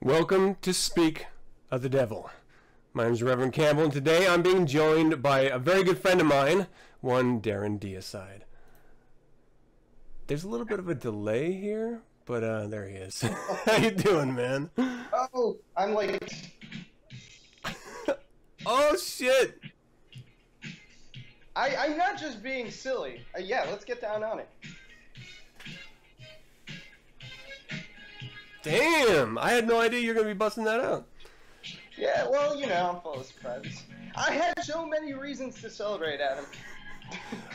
Welcome to Speak of the Devil. My name is Reverend Campbell, and today I'm being joined by a very good friend of mine, one Darren Deicide. There's a little bit of a delay here, but there he is. How you doing, man? Oh, I'm like... Oh, shit! I'm not just being silly. Yeah, let's get down on it. Damn! I had no idea you were going to be busting that out. Yeah, well, you know, I'm full of surprises. I had so many reasons to celebrate, Adam.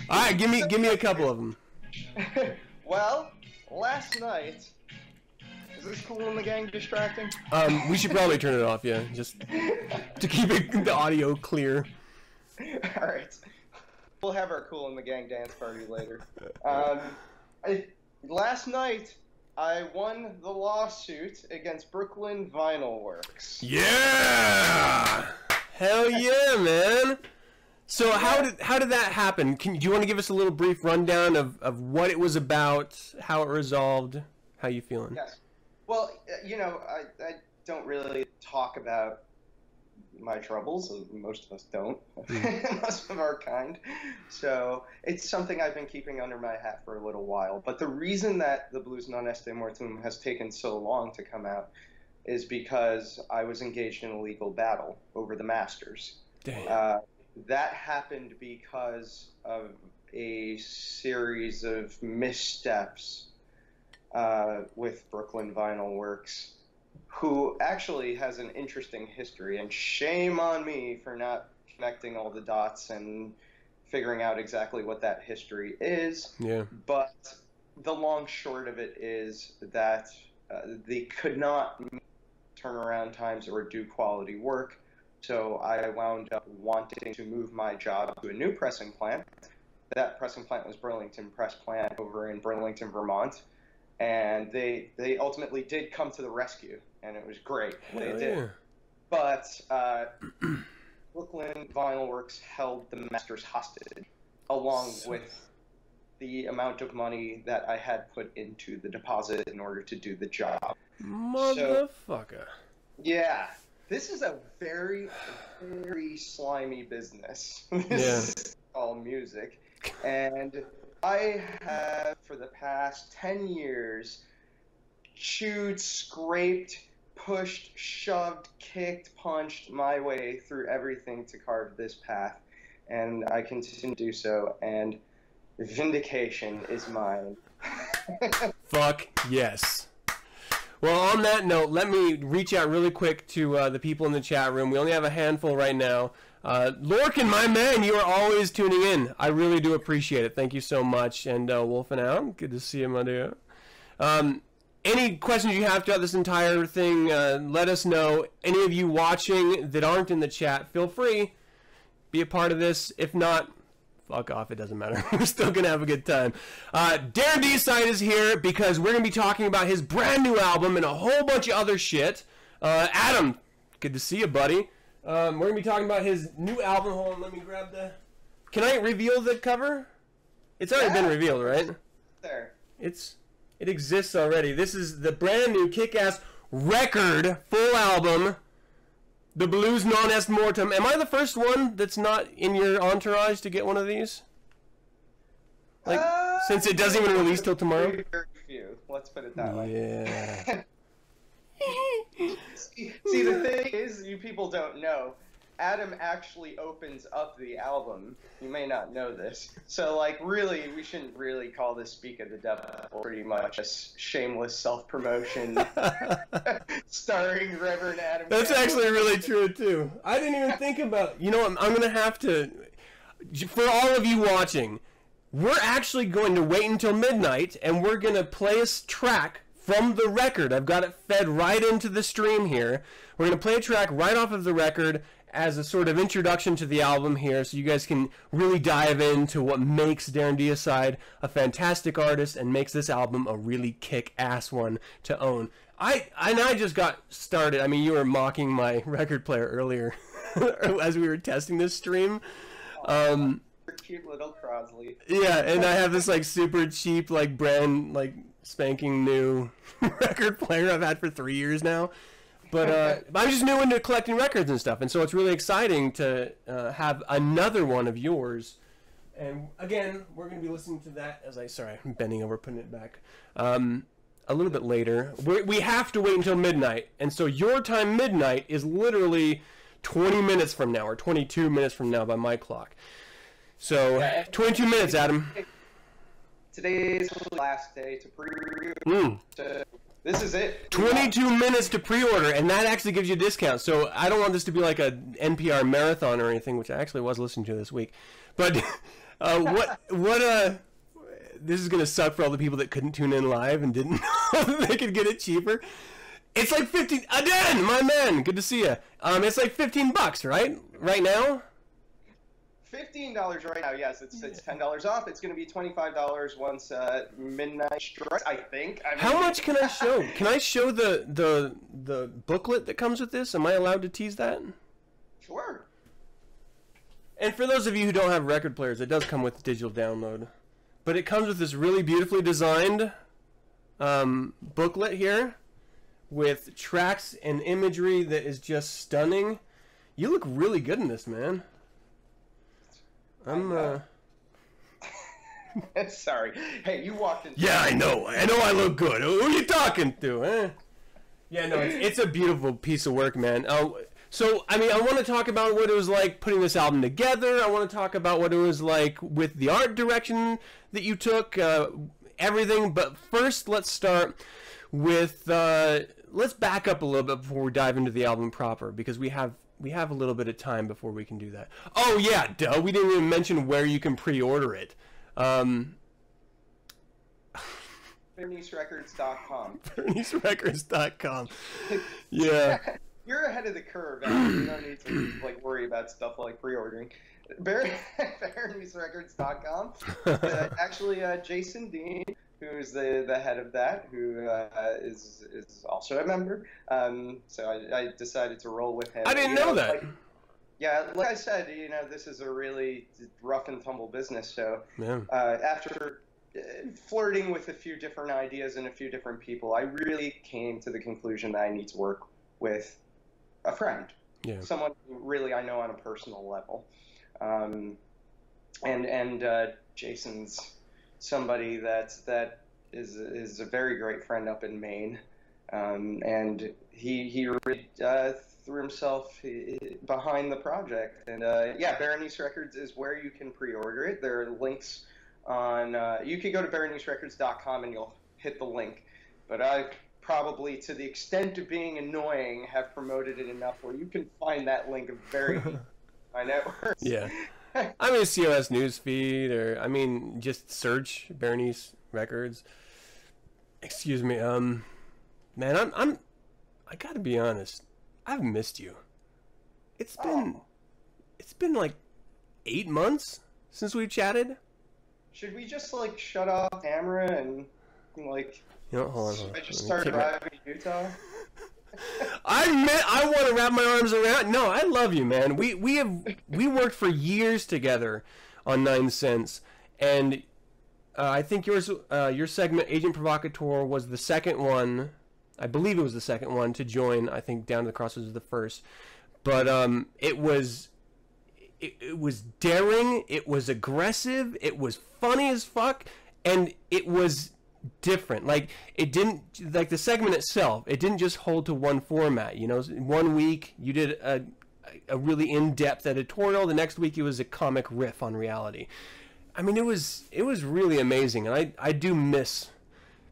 Alright, give me a couple of them. Well, last night... Is this Cool in the Gang distracting? We should probably turn it off, yeah, just to keep the audio clear. Alright. We'll have our Cool in the Gang dance party later. Last night... I won the lawsuit against Brooklyn Vinyl Works. Yeah! Hell yeah, man! So how did that happen? Do you want to give us a little brief rundown of what it was about, how it resolved, how you feeling? Yes. Well, you know, I don't really talk about my troubles, and most of us don't, most of our kind. So it's something I've been keeping under my hat for a little while. But the reason that the Blues Non Est Mortuum has taken so long to come out is because I was engaged in a legal battle over the Masters. Damn. That happened because of a series of missteps with Brooklyn Vinyl Works, who actually has an interesting history, and shame on me for not connecting all the dots and figuring out exactly what that history is. Yeah. But the long short of it is that they could not meet turnaround times or do quality work, so I wound up wanting to move my job to a new pressing plant. That pressing plant was Burlington Press Plant over in Burlington, Vermont, and they ultimately did come to the rescue. And it was great. They did. Yeah. But Brooklyn Vinyl Works held the Masters hostage, along with the amount of money that I had put into the deposit in order to do the job. Motherfucker. So, yeah. This is a very, very slimy business. This is all music. And I have, for the past 10 years, chewed, scraped, pushed, shoved, kicked, punched my way through everything to carve this path, and I continue to do so, and vindication is mine. Fuck yes. Well, on that note, let me reach out really quick to the people in the chat room. We only have a handful right now. Lorcan, my man, you are always tuning in. I really do appreciate it. Thank you so much. And Wolf and Al, good to see you, my dear. Any questions you have throughout this entire thing, let us know. Any of you watching that aren't in the chat, feel free. Be a part of this. If not, fuck off. It doesn't matter. We're still going to have a good time. Darren Deicide is here because we're going to be talking about his brand new album and a whole bunch of other shit. Adam, good to see you, buddy. We're going to be talking about his new album. Hold on, let me grab the... Can I reveal the cover? It's already been revealed, right? There. It exists already. This is the brand new kick-ass record full album, the Blues Non Est Mortuum. Am I the first one that's not in your entourage to get one of these? Like, since it doesn't even release till tomorrow? Very few. Let's put it that way. Yeah. See, the thing is, you people don't know, Adam actually opens up the album. You may not know this. So, like, really, we shouldn't really call this Speak of the Devil pretty much a shameless self-promotion starring Reverend Adam That's Campbell. actually really true, too. I didn't even think about... You know what? I'm going to have to... For all of you watching, we're actually going to wait until midnight, and we're going to play a track from the record. I've got it fed right into the stream here. We're going to play a track right off of the record as a sort of introduction to the album here, so you guys can really dive into what makes Darren Deicide a fantastic artist and makes this album a really kick-ass one to own. I just got started. I mean, you were mocking my record player earlier as we were testing this stream. Cute little Crosley. Yeah, and I have this like super cheap, like brand, like spanking new record player I've had for 3 years now. But I'm just new into collecting records and stuff, and so it's really exciting to have another one of yours. And again, we're going to be listening to that as sorry, I'm bending over, putting it back. A little bit later. We have to wait until midnight, and so your time midnight is literally 20 minutes from now, or 22 minutes from now by my clock. So, 22 minutes, Adam. Today is the last day to pre-order. This is it. 22 minutes to pre-order, and that actually gives you a discount. So I don't want this to be like a NPR marathon or anything, which I actually was listening to this week. But this is gonna suck for all the people that couldn't tune in live and didn't know that they could get it cheaper. It's like 15. Dan, my man, good to see you. It's like $15, right? Right now. $15 right now. Yes, it's $10 off. It's going to be $25 once midnight strikes, I think. How much can I show? Can I show the booklet that comes with this? Am I allowed to tease that? Sure. And for those of you who don't have record players, it does come with digital download, but it comes with this really beautifully designed booklet here with tracks and imagery that is just stunning. You look really good in this, man. I'm Sorry. Hey, you walked in. Yeah, I know I look good. Who are you talking to, eh? Yeah, no, it's a beautiful piece of work, man. So, I mean, I want to talk about what it was like putting this album together. I want to talk about what it was like with the art direction that you took, everything. But first, let's start with, let's back up a little bit before we dive into the album proper, because we have a little bit of time before we can do that. Oh, yeah, duh. We didn't even mention where you can pre-order it. BerniceRecords.com. BerniceRecords.com. Yeah. You're ahead of the curve, Adam. You don't need to worry about stuff like pre-ordering. BerniceRecords.com. Actually, Jason Dean, who's the head of that, who is also a member. So I decided to roll with him. I didn't know that. Yeah, like I said, this is a really rough and tumble business. So yeah. After flirting with a few different ideas and a few different people, I really came to the conclusion that I need to work with a friend. Yeah. Someone who really I know on a personal level. And Jason's somebody that is a very great friend up in Maine, and he really threw himself behind the project. And yeah, Berenice Records is where you can pre-order it. There are links on. You can go to BereniceRecords.com and you'll hit the link. But I probably, to the extent of being annoying, have promoted it enough where you can find that link very my network. Yeah. I mean, COS newsfeed, or I mean, just search Berenice Records. Excuse me, man, I gotta be honest. I've missed you. It's been like 8 months since we've chatted. Should we just shut off camera and hold on. I just started driving to Utah. I want to wrap my arms around. No, I love you, man. We worked for years together on 9 Cents, and I think your segment, Agent Provocateur, was the second one. I believe it was the second one to join. I think Down to the Crossroads was the first, but it was daring. It was aggressive. It was funny as fuck, and it was different. It didn't, the segment itself, it didn't just hold to one format. 1 week you did a really in-depth editorial. The next week it was a comic riff on reality. I mean, it was really amazing, and I do miss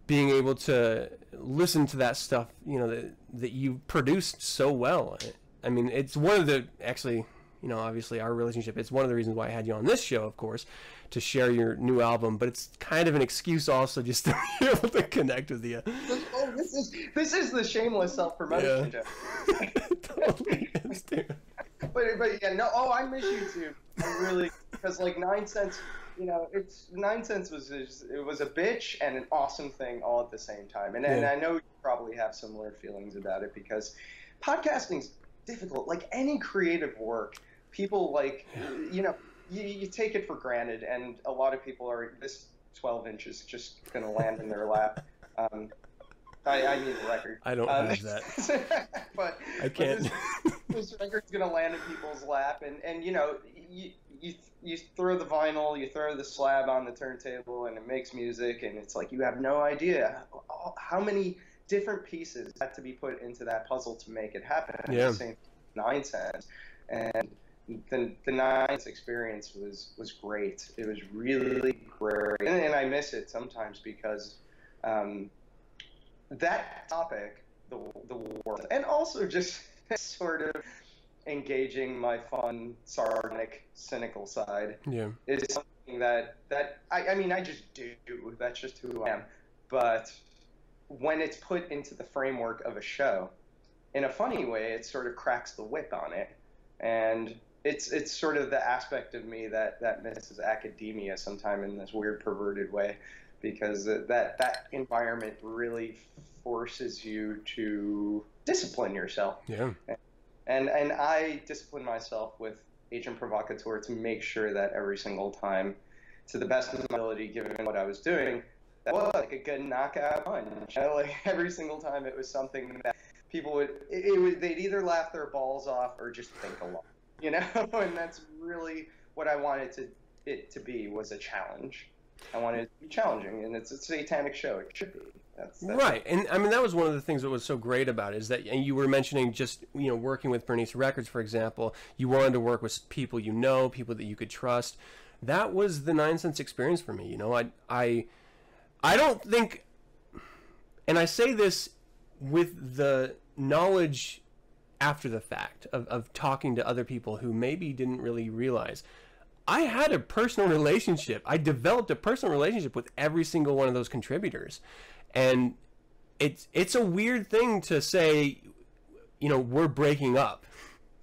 being able to listen to that stuff, you know, that you produced so well. I mean, it's one of the, actually, you know, obviously our relationship, it's one of the reasons why I had you on this show, of course, to share your new album, but it's kind of an excuse also just to be able to connect with you. Oh, this is the shameless self-promotion, Jeff. Totally is, dude. But yeah, no, oh, I miss you too. I really, because like 9 cents, you know, 9 cents was a bitch and an awesome thing all at the same time. And I know you probably have similar feelings about it, because podcasting's difficult. Like any creative work, people like, you know, you take it for granted, and a lot of people are, this 12-inch is just going to land in their lap. I need the record. I don't have that. But I can't. This record's going to land in people's lap, and you know, you throw the vinyl, you throw the slab on the turntable, and it makes music, and it's like you have no idea how many different pieces had to be put into that puzzle to make it happen. Yeah. The same 9 cents, and the 9 cents experience was great. It was really great, and I miss it sometimes because that topic, the war, and also just sort of engaging my fun, sardonic, cynical side, is something that I mean, I just do. That's just who I am. But when it's put into the framework of a show, in a funny way, it sort of cracks the whip on it, and it's sort of the aspect of me that misses academia sometime in this weird, perverted way, because that environment really forces you to discipline yourself. Yeah. And I discipline myself with Agent Provocateur to make sure that every single time, to the best of my ability, given what I was doing, that was like a good knockout punch. You know, like every single time it was something that people they'd either laugh their balls off or just think a lot, you know? And that's really what I wanted it to be, was a challenge. I wanted it to be challenging, and it's a satanic show. It should be. That's right. And I mean, that was one of the things that was so great about it, is that, and you were mentioning just, you know, working with Bernice Records, for example, you wanted to work with people, you know, people that you could trust. That was the 9 cents experience for me. You know, I don't think, and I say this with the knowledge after the fact of talking to other people who maybe didn't really realize, I had a personal relationship. I developed a personal relationship with every single one of those contributors. And it's a weird thing to say, you know, we're breaking up.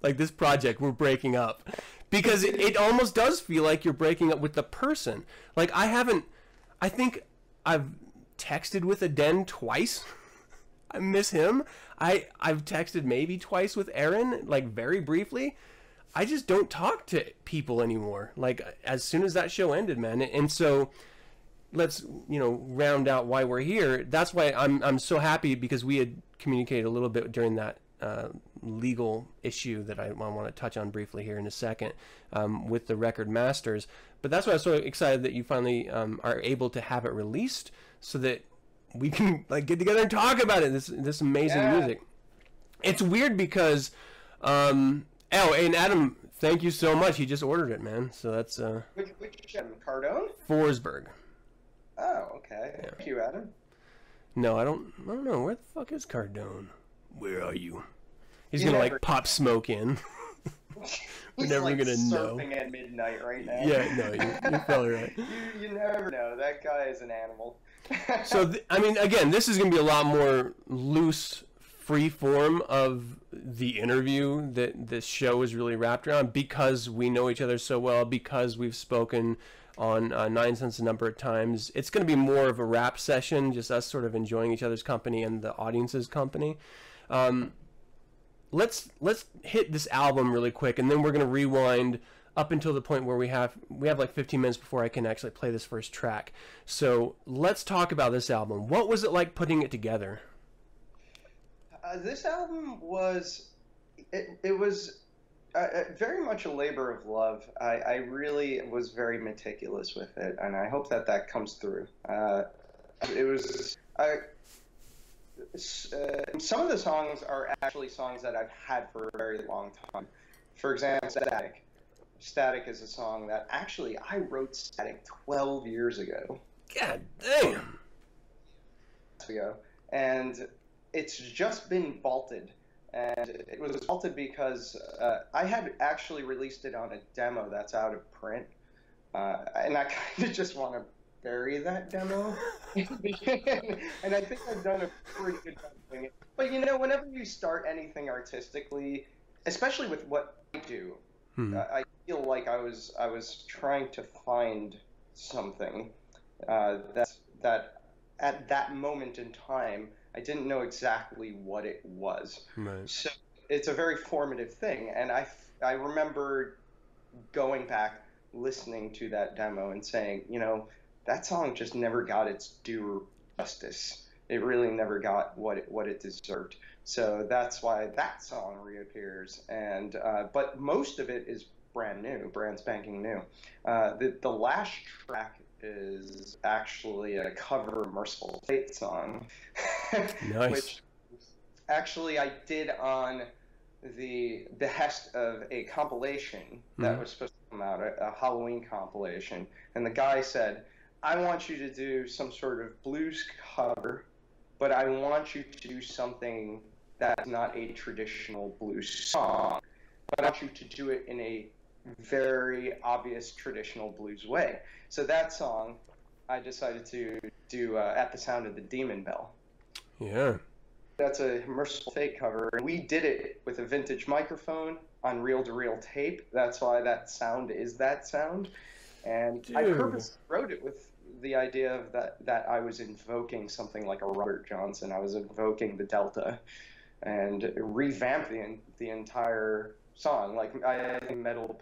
Like this project, we're breaking up. Because it almost does feel like you're breaking up with the person. Like I think I've texted with Aden twice. I miss him. I've texted maybe twice with Aaron, like very briefly. I just don't talk to people anymore. Like as soon as that show ended, man. And so let's, you know, round out why we're here. That's why I'm so happy, because we had communicated a little bit during that legal issue that I want to touch on briefly here in a second, with the record masters. But that's why I'm so excited that you finally are able to have it released, so that we can like get together and talk about it. This amazing music. It's weird because and Adam, thank you so much. He just ordered it, man. So that's which Cardone? Forsberg. Oh, okay. Yeah. Thank you, Adam. No, I don't know. Where the fuck is Cardone? Where are you? He's gonna like pop smoke in. We're never like gonna know. Surfing at midnight right now. Yeah, no, you're probably right. You never know. That guy is an animal. So I mean, again, this is gonna be a lot more loose, free form of the interview that this show is really wrapped around, because we know each other so well, because we've spoken on 9 cents a number of times. It's going to be more of a rap session, just us sort of enjoying each other's company and the audience's company. Let's hit this album really quick, and then we're going to rewind up until the point where we have like 15 minutes before I can actually play this first track. So let's talk about this album. What was it like putting it together? This album was very much a labor of love. I really was very meticulous with it, and I hope that comes through. It was some of the songs are actually songs that I've had for a very long time, For example, Static. Static is a song that actually I wrote Static 12 years ago. God damn. And it's just been vaulted. And it was vaulted because I had actually released it on a demo that's out of print. And I kind of just want to bury that demo. And I think I've done a pretty good job doing it. But you know, whenever you start anything artistically, especially with what I do, I feel like I was trying to find something that at that moment in time I didn't know exactly what it was. Right. So it's a very formative thing, and I remember going back, listening to that demo, and saying, you know, that song just never got its due justice. It really never got what it deserved. So that's why that song reappears. And but most of it is brand spanking new. The last track is actually a cover of Merciful Fate song, Nice. Which actually I did on the behest of a compilation that was supposed to come out, a Halloween compilation. And the guy said, I want you to do some sort of blues cover, but I want you to do something that's not a traditional blues song. But I want you to do it in a very obvious traditional blues way. So that song, I decided to do At the Sound of the Demon Bell. Yeah. That's a Merciful Fate cover. And we did it with a vintage microphone on reel-to-reel tape. That's why that sound is that sound. And I purposely wrote it with the idea of that I was invoking something like a Robert Johnson. I was invoking the Delta, and revamped the entire song. Like, I think metal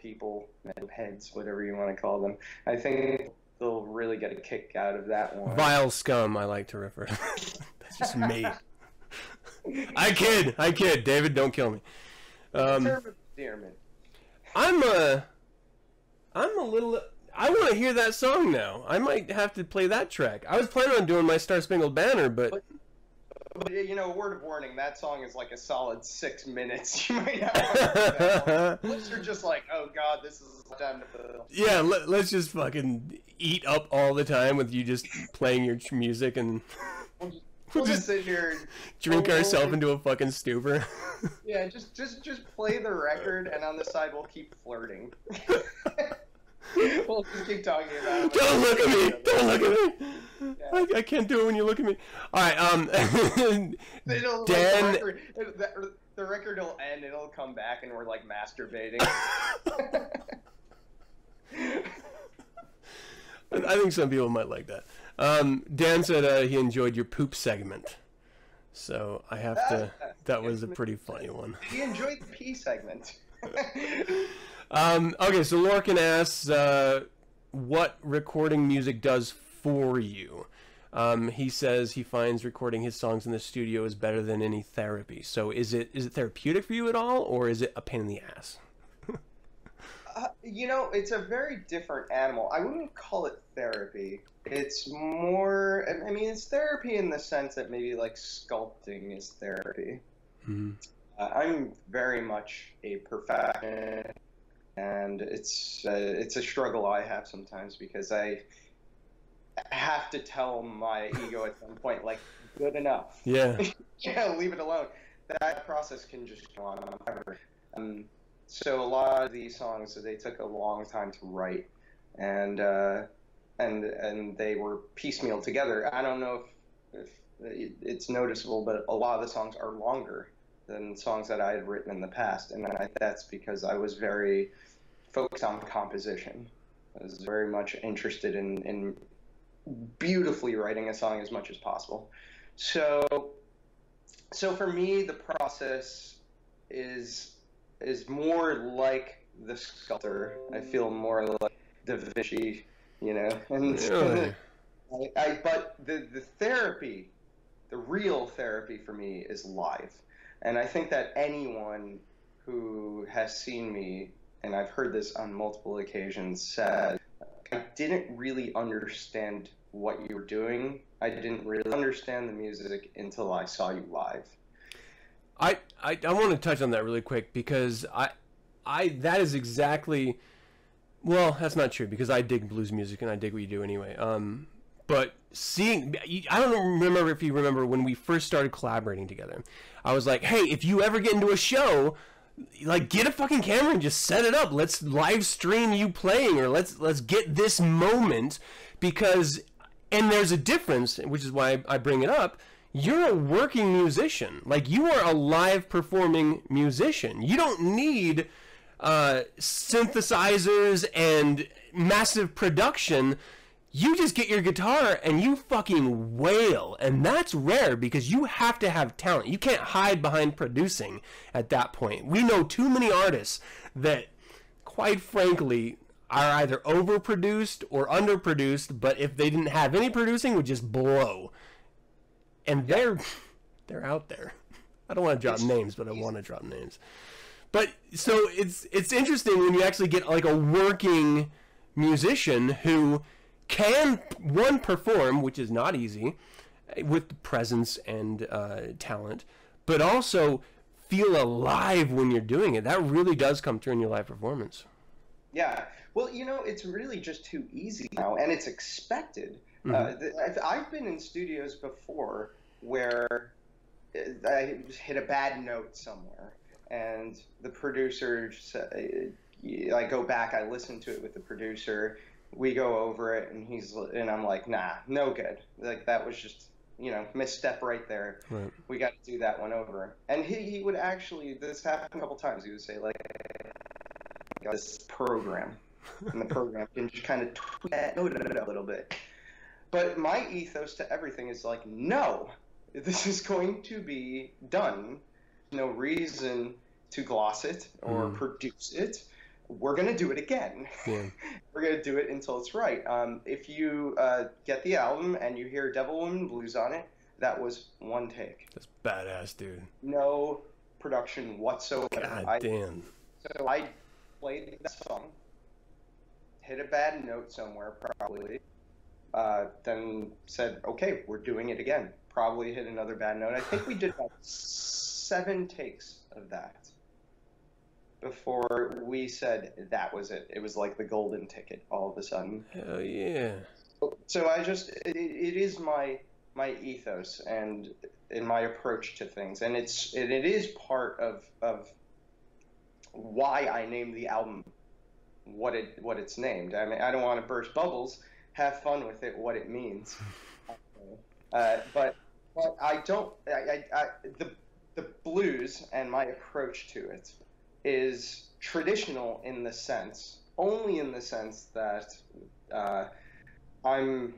heads, whatever you want to call them, I think they'll really get a kick out of that one. Vile scum, I like to refer to. That's just me. I kid. David, don't kill me. I'm a little. I want to hear that song now. I might have to play that track. I was planning on doing my Star Spangled Banner, but you know, word of warning, that song is like a solid 6 minutes. You might not want to do that. Unless you're just like, oh god, this is time to fill. Yeah, let's just fucking eat up all the time with you just playing your music, and we'll just sit here and drink ourselves into a fucking stupor. Yeah, just play the record, and on the side we'll keep flirting. We'll just keep talking about it. Don't look at me! Don't look at me! Yeah. I can't do it when you look at me. Alright, Dan... The record will end, and it'll come back, and we're, like, masturbating. I think some people might like that. Dan said he enjoyed your poop segment. So I have to... That was a pretty funny one. He enjoyed the pee segment. Okay, so Lorcan asks what recording music does for you. He says he finds recording his songs in the studio is better than any therapy. So is it therapeutic for you at all, or is it a pain in the ass? You know, it's a very different animal. I wouldn't call it therapy. It's more, I mean, it's therapy in the sense that maybe like sculpting is therapy. Mm-hmm. I'm very much a perfectionist. And it's a struggle I have sometimes, because I have to tell my ego at some point, like, good enough. Yeah. Yeah, leave it alone. That process can just go on forever. So a lot of these songs, they took a long time to write, and they were piecemeal together. I don't know if it's noticeable, but a lot of the songs are longer than songs that I had written in the past, and that's because I was very focused on composition. I was very much interested in beautifully writing a song as much as possible. So for me, the process is more like the sculptor. I feel more like Da Vinci, you know. And really? But the therapy, the real therapy for me is live. And I think that anyone who has seen me, and I've heard this on multiple occasions, said, I didn't really understand what you were doing. I didn't really understand the music until I saw you live. I want to touch on that really quick, because that is exactly, well, that's not true because I dig blues music and I dig what you do anyway. But seeing, I don't remember if you remember when we first started collaborating together. I was like, hey, if you ever get into a show, like, get a fucking camera and just set it up. Let's live stream you playing, or let's get this moment, because, and there's a difference, which is why I bring it up. You're a working musician. Like, you are a live performing musician. You don't need synthesizers and massive production. You just get your guitar and you fucking wail, and that's rare because you have to have talent. You can't hide behind producing at that point. We know too many artists that, quite frankly, are either overproduced or underproduced, but if they didn't have any producing, would just blow. And they're out there. I don't want to drop names, but I want to drop names. But so it's interesting when you actually get like a working musician who can, one, perform, which is not easy, with presence and talent, but also feel alive when you're doing it. That really does come through in your live performance. Yeah. Well, you know, it's really just too easy now, and it's expected. I've been in studios before where I hit a bad note somewhere, and the producer, I go back, I listen to it with the producer, we go over it, and I'm like, nah, no good. Like, that was just, you know, misstep right there. Right. We got to do that one over. And he would actually, this happened a couple times, he would say, like, I got this program, and the program can just kind of tweak that note a little bit. But my ethos to everything is like, no, this is going to be done. No reason to gloss it or produce it. We're going to do it again. Yeah. We're going to do it until it's right. If you get the album and you hear Devil Woman Blues on it, that was one take. That's badass, dude. No production whatsoever. God damn. So I played that song, hit a bad note somewhere probably, then said, okay, we're doing it again. Probably hit another bad note. I think we did about 7 takes of that before we said that was it. It was like the golden ticket all of a sudden. Hell yeah. So I just, it is my ethos and in my approach to things. And it is part of why I named the album what it's named. I mean, I don't want to burst bubbles. Have fun with it, what it means. But I don't, the blues and my approach to it is traditional in the sense, only in the sense that I'm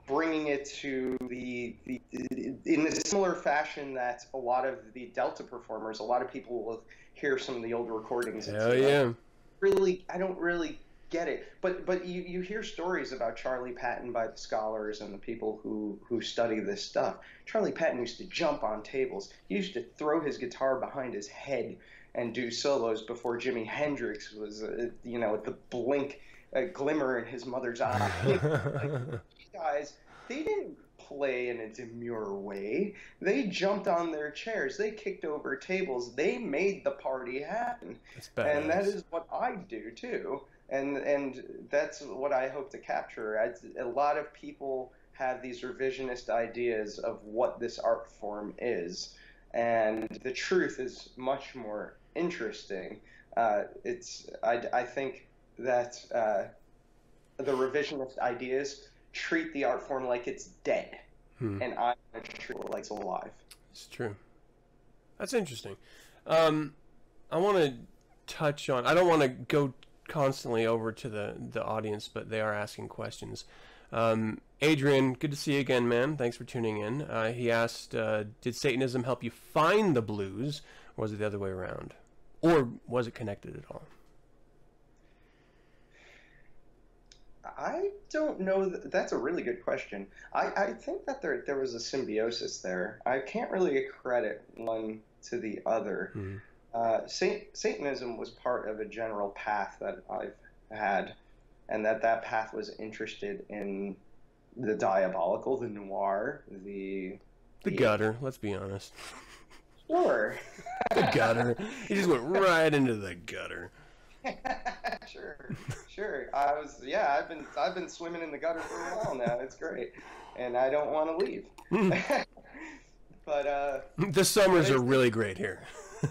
bringing it to in a similar fashion that a lot of the Delta performers, a lot of people will hear some of the old recordings. Hell yeah. Really, I don't really get it, but you hear stories about Charlie Patton by the scholars and the people who study this stuff. Charlie Patton used to jump on tables. He used to throw his guitar behind his head and do solos before Jimi Hendrix was, you know, the blink, glimmer in his mother's eye. Like, these guys, they didn't play in a demure way. They jumped on their chairs. They kicked over tables. They made the party happen. And that is what I do too. And that's what I hope to capture. A lot of people have these revisionist ideas of what this art form is, and the truth is much more interesting. I think that the revisionist ideas treat the art form like it's dead, and I treat it like it's alive. It's true. That's interesting. I want to touch on. I don't want to go constantly over to the audience, but they are asking questions. Adrian, good to see you again, man. Thanks for tuning in. He asked, did Satanism help you find the blues, or was it the other way around? Or was it connected at all? I don't know. That's a really good question. I think that there was a symbiosis there. I can't really credit one to the other. Satanism was part of a general path that I've had, and that path was interested in the diabolical, the noir, the gutter. Let's be honest. Sure. The gutter. He just went right into the gutter. Sure. I've been swimming in the gutter for a while now. It's great, and I don't want to leave. But the summers are really great here.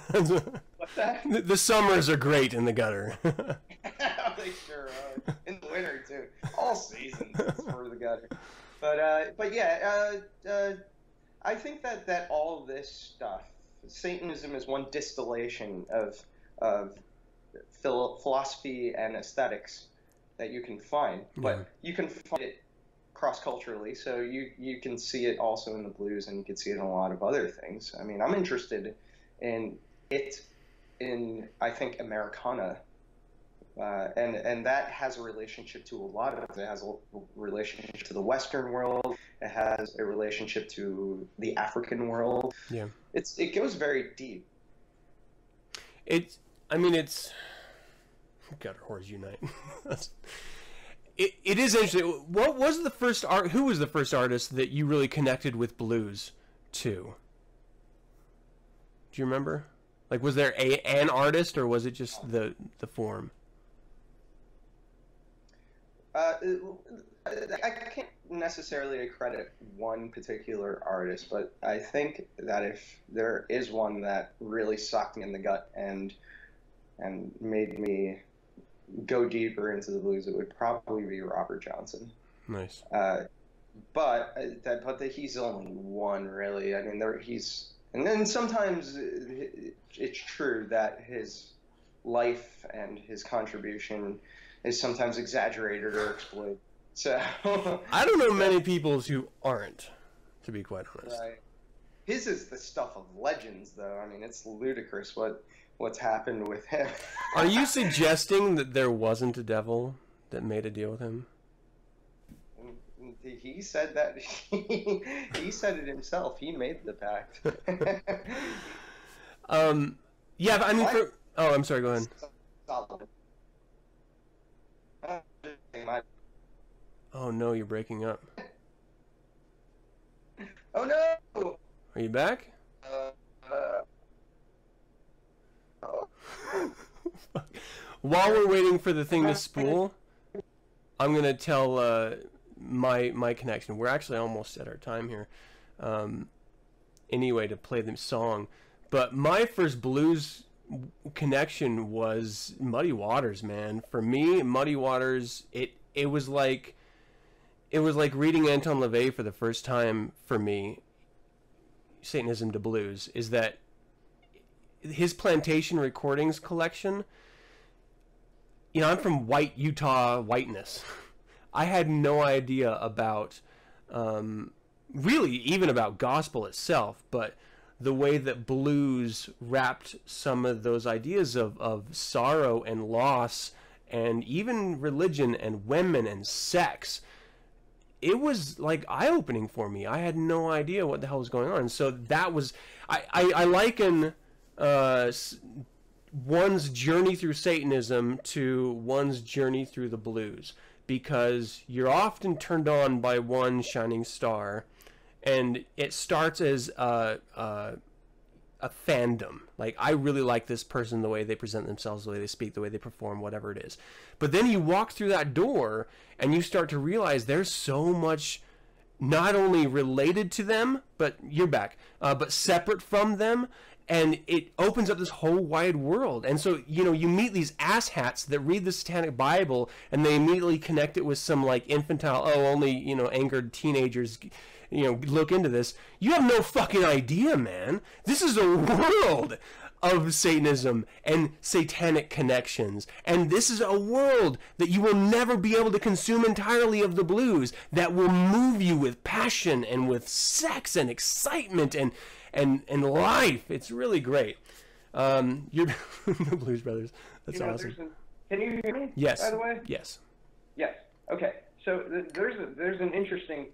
What's that? The summers are great in the gutter. They sure are. In the winter too. All seasons it's for the gutter. But yeah, I think that all of this stuff, Satanism is one distillation of philosophy and aesthetics that you can find, but you can find it cross-culturally, so you can see it also in the blues, and you can see it in a lot of other things. I mean, I'm interested in it in, I think, Americana, and that has a relationship to a lot of it. It has a relationship to the Western world. It has a relationship to the African world. Yeah, it goes very deep. It's gutter whores unite. It is interesting. What was the first who was the first artist that you really connected with blues to? Do you remember? Like, was there an artist, or was it just the form? I can't necessarily credit one particular artist, but I think that if there is one that really sucked me in the gut and made me go deeper into the blues, it would probably be Robert Johnson. Nice. But he's only one, really. I mean, and then sometimes it's true that his life and his contribution is sometimes exaggerated or exploited. So I don't know many people who aren't, to be quite honest. Right. His is the stuff of legends, though. I mean, it's ludicrous what's happened with him. Are you suggesting that there wasn't a devil that made a deal with him? He said that. He said it himself. He made the pact. Yeah, I mean, oh, I'm sorry. Go ahead. Oh no, you're breaking up. Oh no! Are you back? While we're waiting for the thing to spool, I'm gonna tell my connection. We're actually almost at our time here. Anyway, to play the song, but my first blues connection was Muddy Waters, man. For me, Muddy Waters, it was like reading Anton LaVey for the first time for me. Satanism to Blues is that his Plantation Recordings collection. You know, I'm from white Utah whiteness. I had no idea about, really even about gospel itself, but the way that blues wrapped some of those ideas of sorrow and loss and even religion and women and sex. It was like eye-opening for me. I had no idea what the hell was going on. So that was, I liken one's journey through Satanism to one's journey through the blues, because you're often turned on by one shining star, and it starts as a fandom. Like, I really like this person, the way they present themselves, the way they speak, the way they perform, whatever it is. But then you walk through that door and you start to realize there's so much not only related to them, but you're back, but separate from them. And it opens up this whole wide world. And so, you know, you meet these asshats that read the Satanic Bible and they immediately connect it with some like infantile, only, you know, angered teenagers, you know, look into this. You have no fucking idea, man. This is a world of Satanism and satanic connections. And this is a world that you will never be able to consume entirely of the blues, that will move you with passion and with sex and excitement and life. It's really great. You're the Blues Brothers. That's awesome. Can you hear me? Yes. By the way. Yes. Yes. Okay. So there's an interesting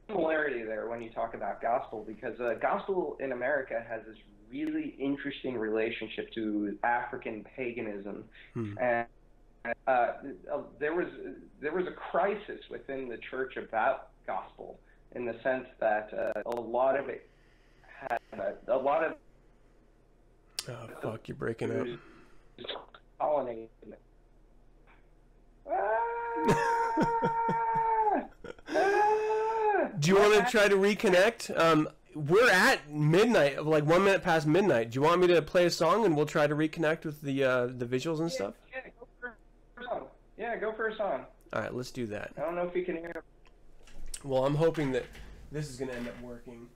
similarity there when you talk about gospel, because gospel in America has this really interesting relationship to African paganism, and there was a crisis within the church about gospel, in the sense that a lot of it had a lot of. Oh fuck! You're breaking up. Pollinating. Do you want to try to reconnect? We're at midnight, like 1 minute past midnight. Do you want me to play a song and we'll try to reconnect with the visuals and stuff? Yeah, go for a song. Yeah, go for a song. All right, let's do that. I don't know if you can hear. Well, I'm hoping that this is going to end up working.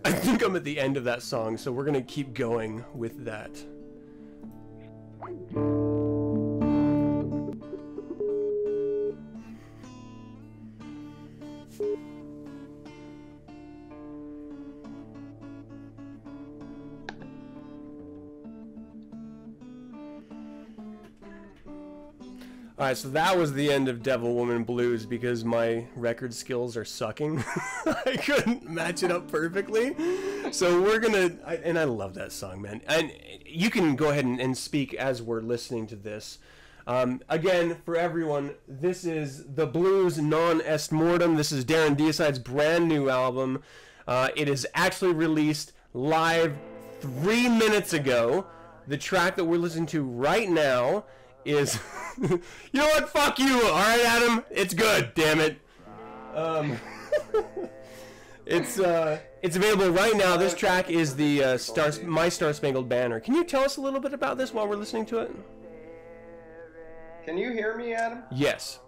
I think I'm at the end of that song, so we're going to keep going with that. Alright, so that was the end of Devil Woman Blues because my record skills are sucking. I couldn't match it up perfectly. So we're gonna, and I love that song, man. And you can go ahead and speak as we're listening to this. Again, for everyone, this is the Blues Non Est Mortuum. This is Darren Deicide's brand new album. It is actually released live 3 minutes ago. The track that we're listening to right now is... You know what? Fuck you. Alright, Adam? It's good, damn it. It's available right now. This track is the My Star Spangled Banner. Can you tell us a little bit about this while we're listening to it? Can you hear me, Adam? Yes.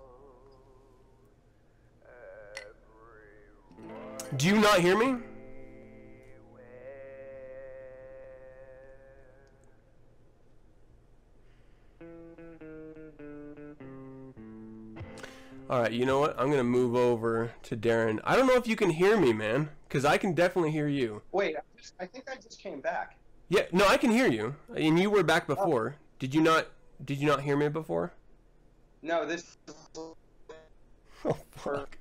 Do you not hear me? Alright, you know what? I'm going to move over to Darren. I don't know if you can hear me, man, because I can definitely hear you. Wait, I think I just came back. Yeah, no, I can hear you. And you were back before. Did you not hear me before? No, this... Oh, fuck.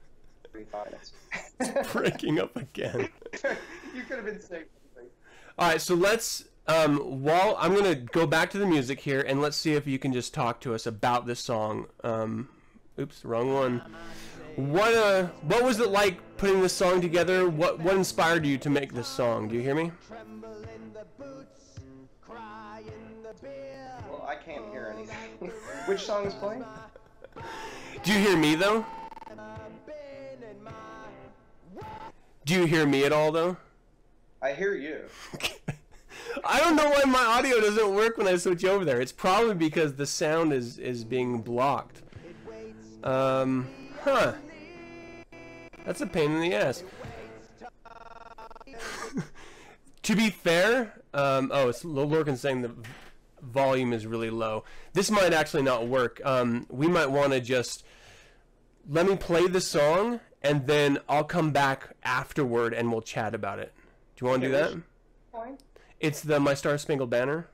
It's breaking up again. You could have been saying something. Alright, so let's... while I'm going to go back to the music here, and let's see if you can just talk to us about this song. Oops, wrong one. What was it like putting this song together? What inspired you to make this song? Do you hear me? Well, I can't hear anything. Which song is playing? Do you hear me though? Do you hear me at all though? I hear you. I don't know why my audio doesn't work when I switch over there. It's probably because the sound is being blocked. Huh. That's a pain in the ass. To be fair, it's Lorcan saying the volume is really low. This might actually not work. We might want to just let me play the song and then I'll come back afterward and we'll chat about it. Do you want to do that? Fine. It's the My Star Spangled Banner.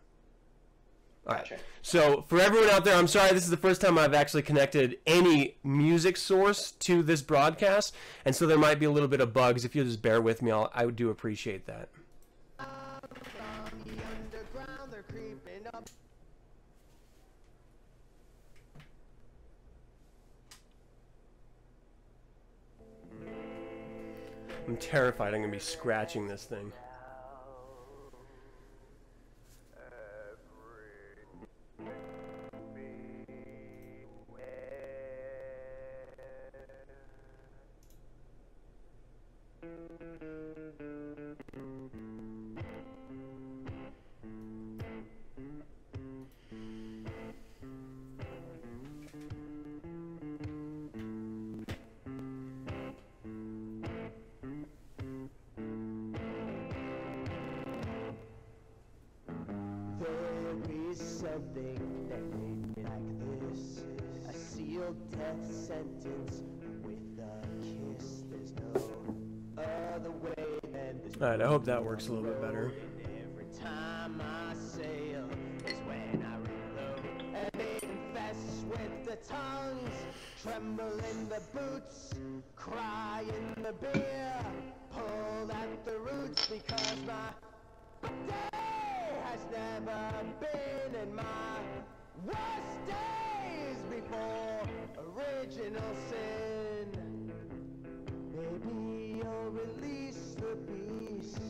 Alright, Gotcha. So for everyone out there, I'm sorry, this is the first time I've actually connected any music source to this broadcast, and so there might be a little bit of bugs. If you'll just bear with me, I would do appreciate that. I'm terrified I'm going to be scratching this thing. Something that made me like this. A sealed death sentence with a kiss. There's no other way than this. Alright, I hope that works a little bit better. Every time I sail is when I reload. And they confess with the tongues, tremble in the boots, cry in the beer, pull at the roots because my day has never been in my worst days before original sin. Maybe you'll release the beast.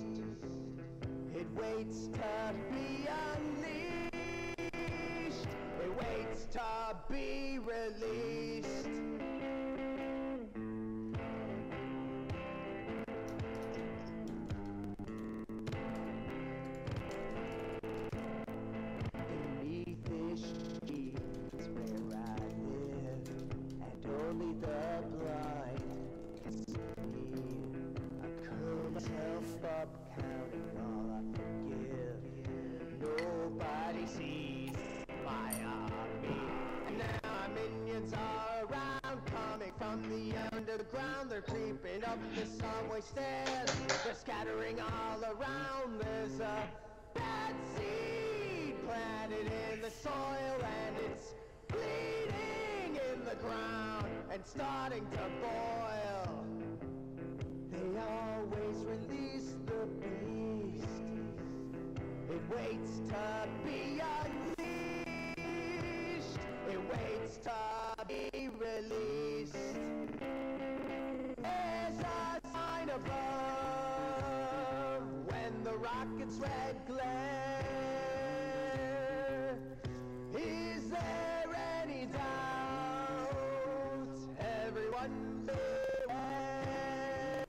It waits to be unleashed. It waits to be released. Beneath this sheets where I live, and only the blind can see. I curl myself up, counting all I forgive. Nobody sees my army, and now our minions are around, coming from the underground. They're creeping up the subway stairs. They're scattering all around. There's a bad seed planted in the soil, and it's bleeding in the ground and starting to boil. They always release the beast. It waits to be unleashed. It waits to be released. There's a sign above when the rocket's red glare. Is there any doubt? Everyone beware.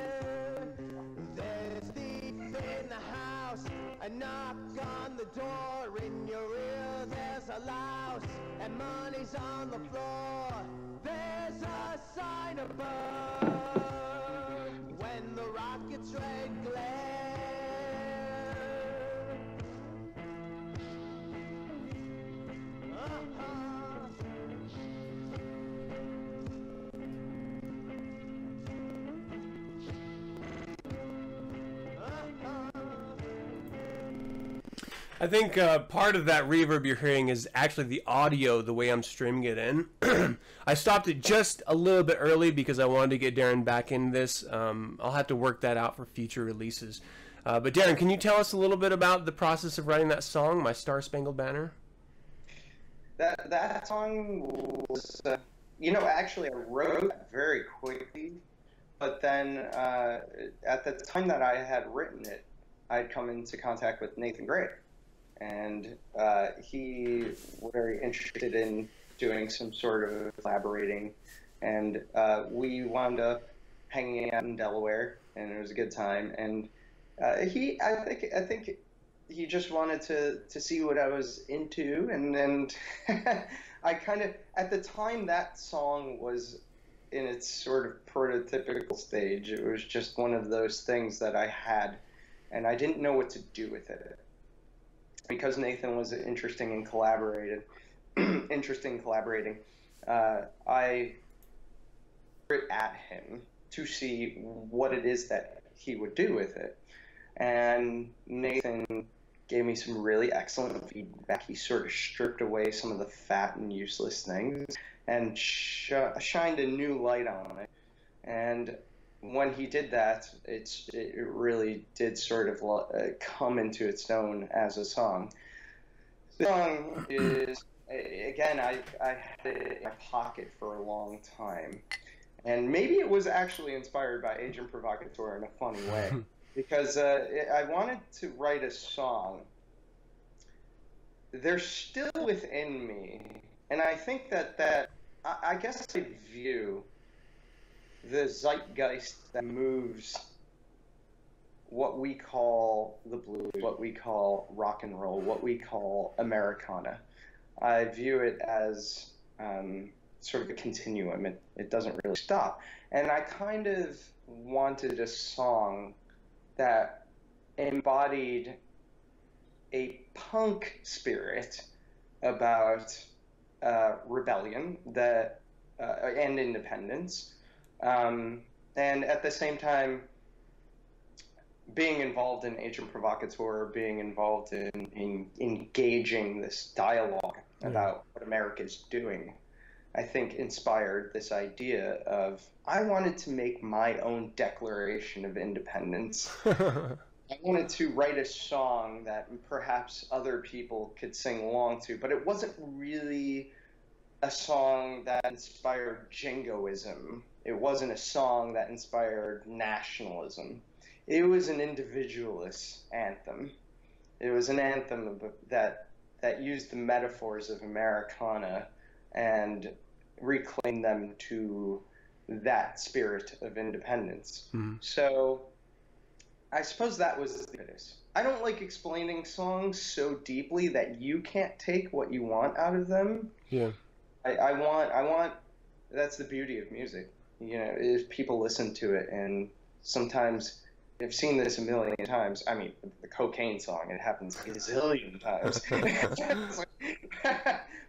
There's thief in the house. A knock on the door. In your ear there's a louse, and money's on the floor. There's a sign above when the rocket's red glare. I think part of that reverb you're hearing is actually the audio, the way I'm streaming it in. I stopped it just a little bit early because I wanted to get Darren back in this. I'll have to work that out for future releases. But Darren, can you tell us a little bit about the process of writing that song, My Star Spangled Banner? That song was, actually I wrote it very quickly, but then at the time that I had written it, I'd come into contact with Nathan Gray. And he was very interested in doing some sort of collaborating, and we wound up hanging out in Delaware, and it was a good time. And I think he just wanted to see what I was into, and I kind of, at the time that song was in its sort of prototypical stage. It was just one of those things that I had, and I didn't know what to do with it. Because Nathan was interested in collaborating, I threw it at him to see what it is that he would do with it. And Nathan gave me some really excellent feedback. He sort of stripped away some of the fat and useless things and shined a new light on it. And when he did that, it really did sort of come into its own as a song. The song is, again, I had it in my pocket for a long time. And maybe it was actually inspired by Agent Provocateur in a funny way. Because I wanted to write a song. They're still within me. And I think that I guess I view the zeitgeist that moves what we call the blues, what we call rock and roll, what we call Americana. I view it as sort of a continuum. It doesn't really stop. And I kind of wanted a song that embodied a punk spirit about rebellion and independence. And at the same time, being involved in Agent Provocateur, being involved in engaging this dialogue about what America's doing. I think, inspired this idea of I wanted to make my own Declaration of Independence. I wanted to write a song that perhaps other people could sing along to, but it wasn't really a song that inspired jingoism. It wasn't a song that inspired nationalism. It was an individualist anthem. It was an anthem that used the metaphors of Americana and reclaimed them to that spirit of independence. Mm-hmm. So I suppose that was the impetus. I don't like explaining songs so deeply that you can't take what you want out of them. Yeah. I want, that's the beauty of music. You know, if people listen to it, and sometimes I've seen this a million times. I mean, the cocaine song, it happens a gazillion times.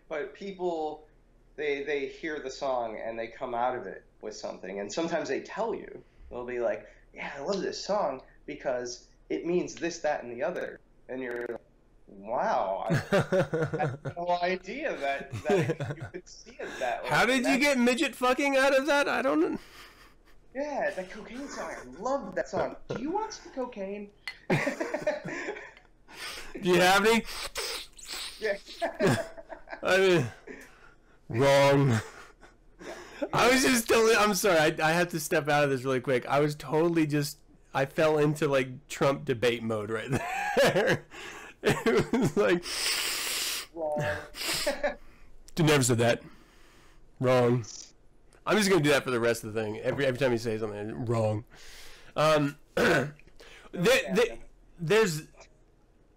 But people, they hear the song and they come out of it with something. And sometimes they tell you, they'll be like, yeah, I love this song because it means this, that, and the other. And you're like, wow, I had no idea that you could see it that way. How did you get midget fucking out of that? I don't know. Yeah, that cocaine song. I love that song. Do you want some cocaine? Do you have any? Yeah. I mean, wrong. I was just totally, I'm sorry, I have to step out of this really quick. I was totally just, I fell into like Trump debate mode right there. It was like, wrong. Never said that. Wrong. I'm just gonna do that for the rest of the thing. Every time you say something, wrong. There's,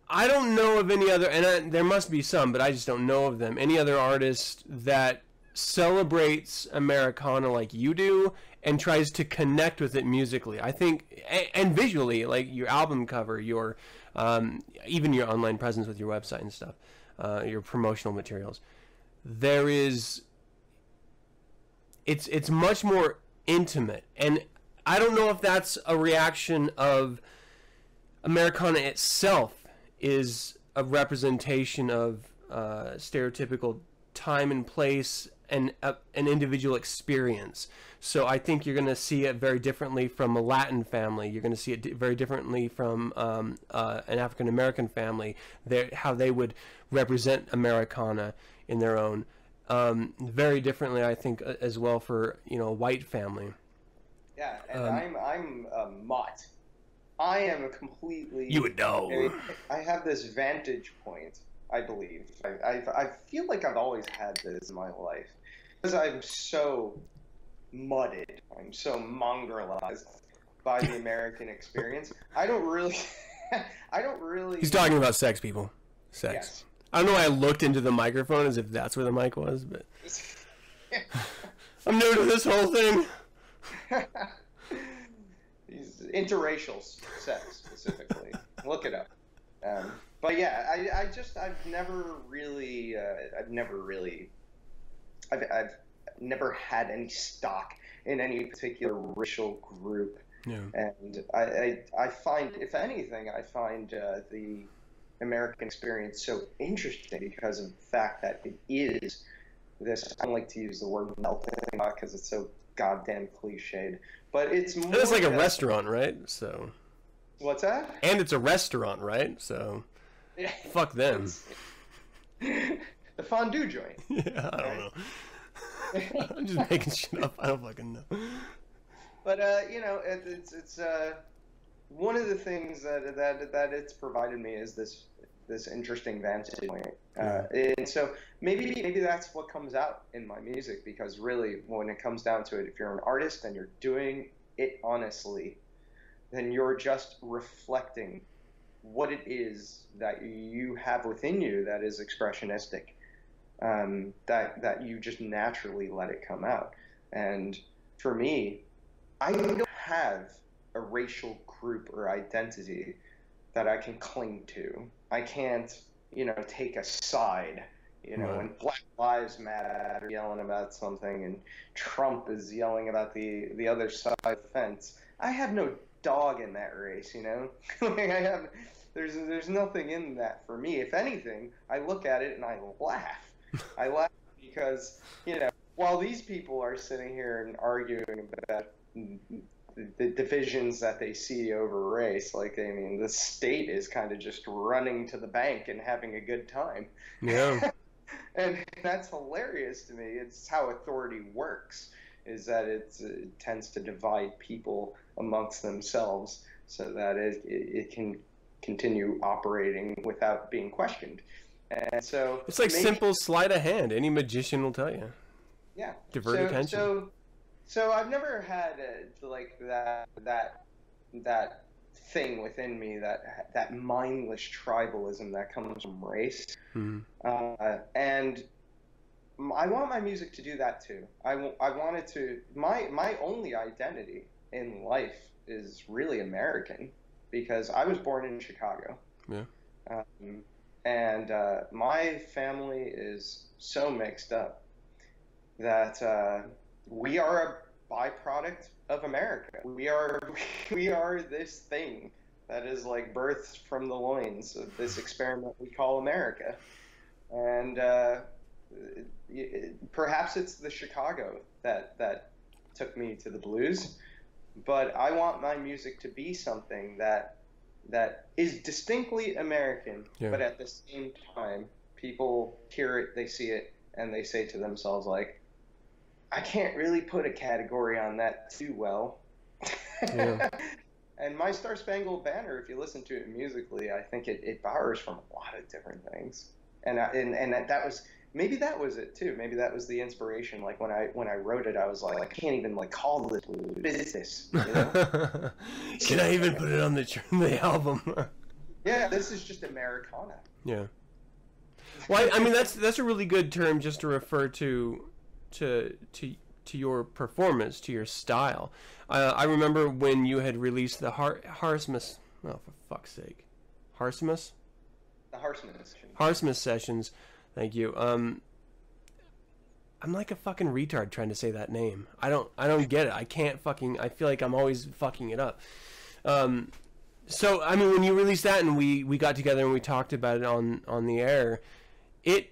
I don't know of any other, and there must be some, but I just don't know of them. Any other artist that celebrates Americana like you do and tries to connect with it musically. I think, and visually, like your album cover, your even your online presence with your website and stuff, your promotional materials. There is, it's much more intimate, and I don't know if that's a reaction of Americana itself is a representation of stereotypical time and place and an individual experience. So I think you're going to see it very differently from a Latin family. You're going to see it very differently from an African American family. How they would represent Americana in their own. Very differently, I think, as well for a white family. Yeah, and I'm a mutt. I am a completely. You would know. I have this vantage point, I believe. I feel like I've always had this in my life because I'm so mudded. I'm so mongrelized by the American experience. I don't really. He's talking about sex, people. Sex. Yes. I don't know why I looked into the microphone as if that's where the mic was, but I'm new to this whole thing. Interracial sex, specifically. Look it up. But yeah, I've never had any stock in any particular racial group. Yeah. And I find, if anything, the American experience so interesting because of the fact that it is this, I don't like to use the word melting pot because it's so goddamn cliched, but it's more. It's like a restaurant, right? So. What's that? And it's a restaurant, right? So. Yeah. Fuck them. The fondue joint. Yeah, I don't know. I'm just making shit up. I don't fucking know. But it's one of the things that it's provided me is this interesting vantage point, and so maybe that's what comes out in my music, because really when it comes down to it, if you're an artist and you're doing it honestly, then you're just reflecting what it is that you have within you that is expressionistic, that you just naturally let it come out. And for me, I don't have a racial group or identity that I can cling to. I can't, take a side, Right. when Black Lives Matter are yelling about something and Trump is yelling about the other side of the fence. I have no dog in that race, there's nothing in that for me. If anything, I look at it and I laugh. I laugh because, while these people are sitting here and arguing about the divisions that they see over race, like, I mean, the state is kind of just running to the bank and having a good time. Yeah. And that's hilarious to me. It's how authority works, is that it tends to divide people amongst themselves so that it can continue operating without being questioned. And so it's like simple sleight of hand. Any magician will tell you. Yeah. Divert attention. So I've never had like that thing within me, that mindless tribalism that comes from race. Mm-hmm. And I want my music to do that too. I want it to. My only identity in life is really American, because I was born in Chicago. Yeah. And my family is so mixed up that we are a byproduct of America. We are this thing that is like birthed from the loins of this experiment we call America. And perhaps it's the Chicago that took me to the blues, but I want my music to be something that is distinctly American, yeah. But at the same time, people hear it, they see it, and they say to themselves, like, I can't really put a category on that too well. Yeah. And my Star Spangled Banner, if you listen to it musically, I think it borrows from a lot of different things. And that was, maybe that was it too. Maybe that was the inspiration. Like when I wrote it, I was like, I can't even like call this blues. What is this? You know? Can I even put it on the album? Yeah, this is just Americana. Yeah. Well, I mean that's a really good term just to refer to your performance, to your style. I remember when you had released the Harsmas. Oh, for fuck's sake, Harsmas. The Harsmas. Harsmas sessions. Thank you. I'm like a fucking retard trying to say that name. I don't get it. I feel like I'm always fucking it up. So I mean, when you released that and we got together and we talked about it on the air, it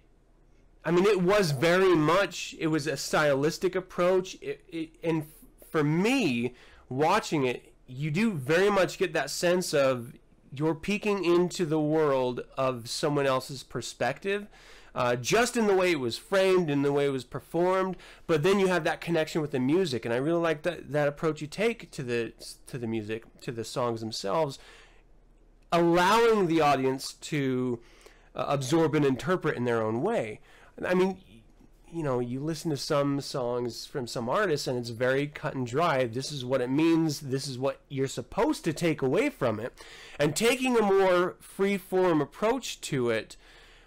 was very much, it was a stylistic approach. And for me, watching it, you do very much get that sense of you're peeking into the world of someone else's perspective, just in the way it was framed, in the way it was performed. But then you have that connection with the music, and I really like that approach you take to the music, to the songs themselves, allowing the audience to absorb and interpret in their own way. I mean, you know, you listen to some songs from some artists and it's very cut and dry. This is what it means. This is what you're supposed to take away from it. And taking a more free-form approach to it,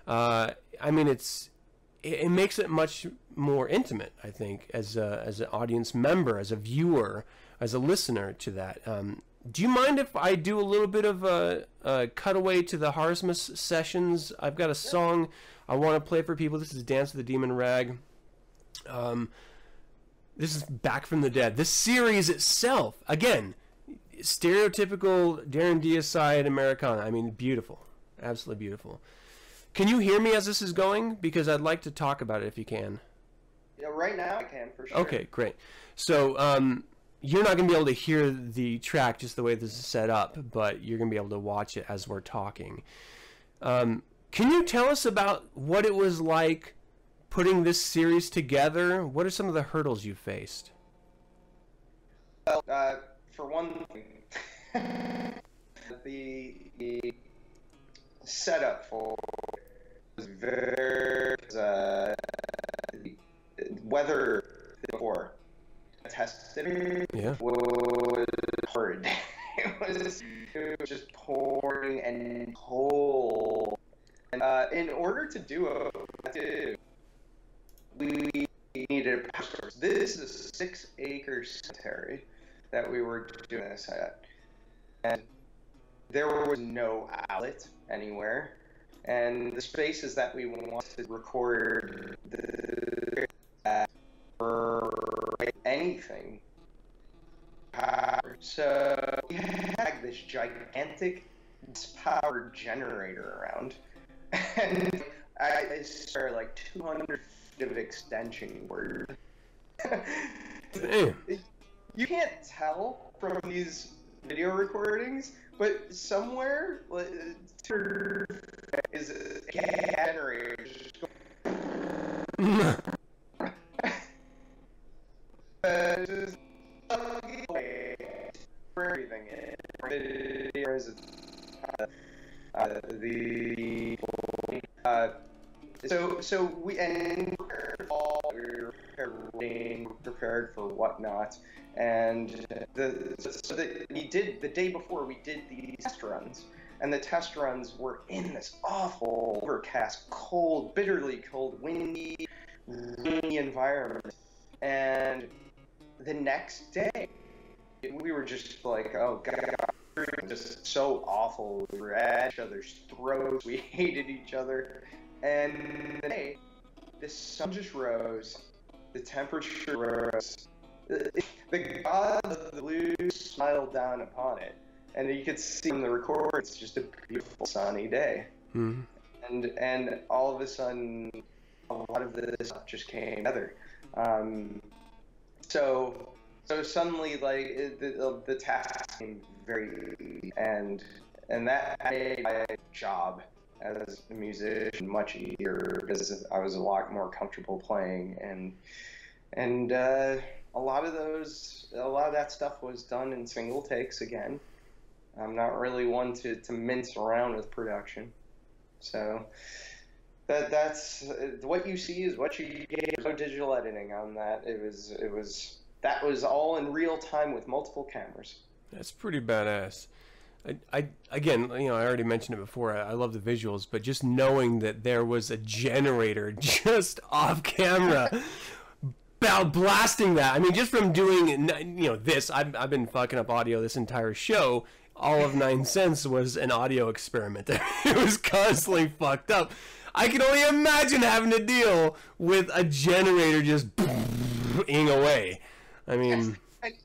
I mean, it makes it much more intimate, I think, as an audience member, as a viewer, as a listener to that. Do you mind if I do a little bit of a cutaway to the Harsmas sessions? I've got a song I want to play for people. This is Dance of the Demon Rag. This is Back from the Dead. This series itself, again, stereotypical Darren Deicide Americana. I mean, beautiful. Absolutely beautiful. Can you hear me as this is going? Because I'd like to talk about it if you can. Yeah, right now I can, for sure. Okay, great. So, you're not going to be able to hear the track just the way this is set up, but you're going to be able to watch it as we're talking. Can you tell us about what it was like putting this series together? What are some of the hurdles you faced? Well, for one thing, the setup for was very weather before tested was hard. It was just pouring and cold. And in order to do it, we needed a power source. This is a 6-acre cemetery that we were doing this at. And there was no outlet anywhere. And the spaces that we wanted to record were anything. So we had this gigantic power generator around. And I swear, like 200 feet of extension cord Damn. You can't tell from these video recordings, but somewhere is a generator just going. Just everything is so we were prepared for whatnot, and we did the day before we did these test runs, and the test runs were in this awful overcast, cold, bitterly cold, windy, rainy environment, and the next day we were just like, oh god, just so awful. We were at each other's throats, we hated each other, and the day the sun just rose, the temperature rose, the god of the blues smiled down upon it, and you could see in the record it's just a beautiful sunny day. Mm-hmm. And all of a sudden a lot of this stuff just came together. So suddenly, like, the task became very easy, and that made my job as a musician much easier, because I was a lot more comfortable playing, and a lot of that stuff was done in single takes again. I'm not really one to mince around with production, so that's what you see is what you get. No digital editing on that. That was all in real time with multiple cameras. That's pretty badass. I again, you know, I already mentioned it before. I love the visuals, but just knowing that there was a generator just off camera, blasting that. I mean, just from doing, you know, this. I've been fucking up audio this entire show. All of 9 cents was an audio experiment. It was constantly fucked up. I can only imagine having to deal with a generator just ing away. I mean,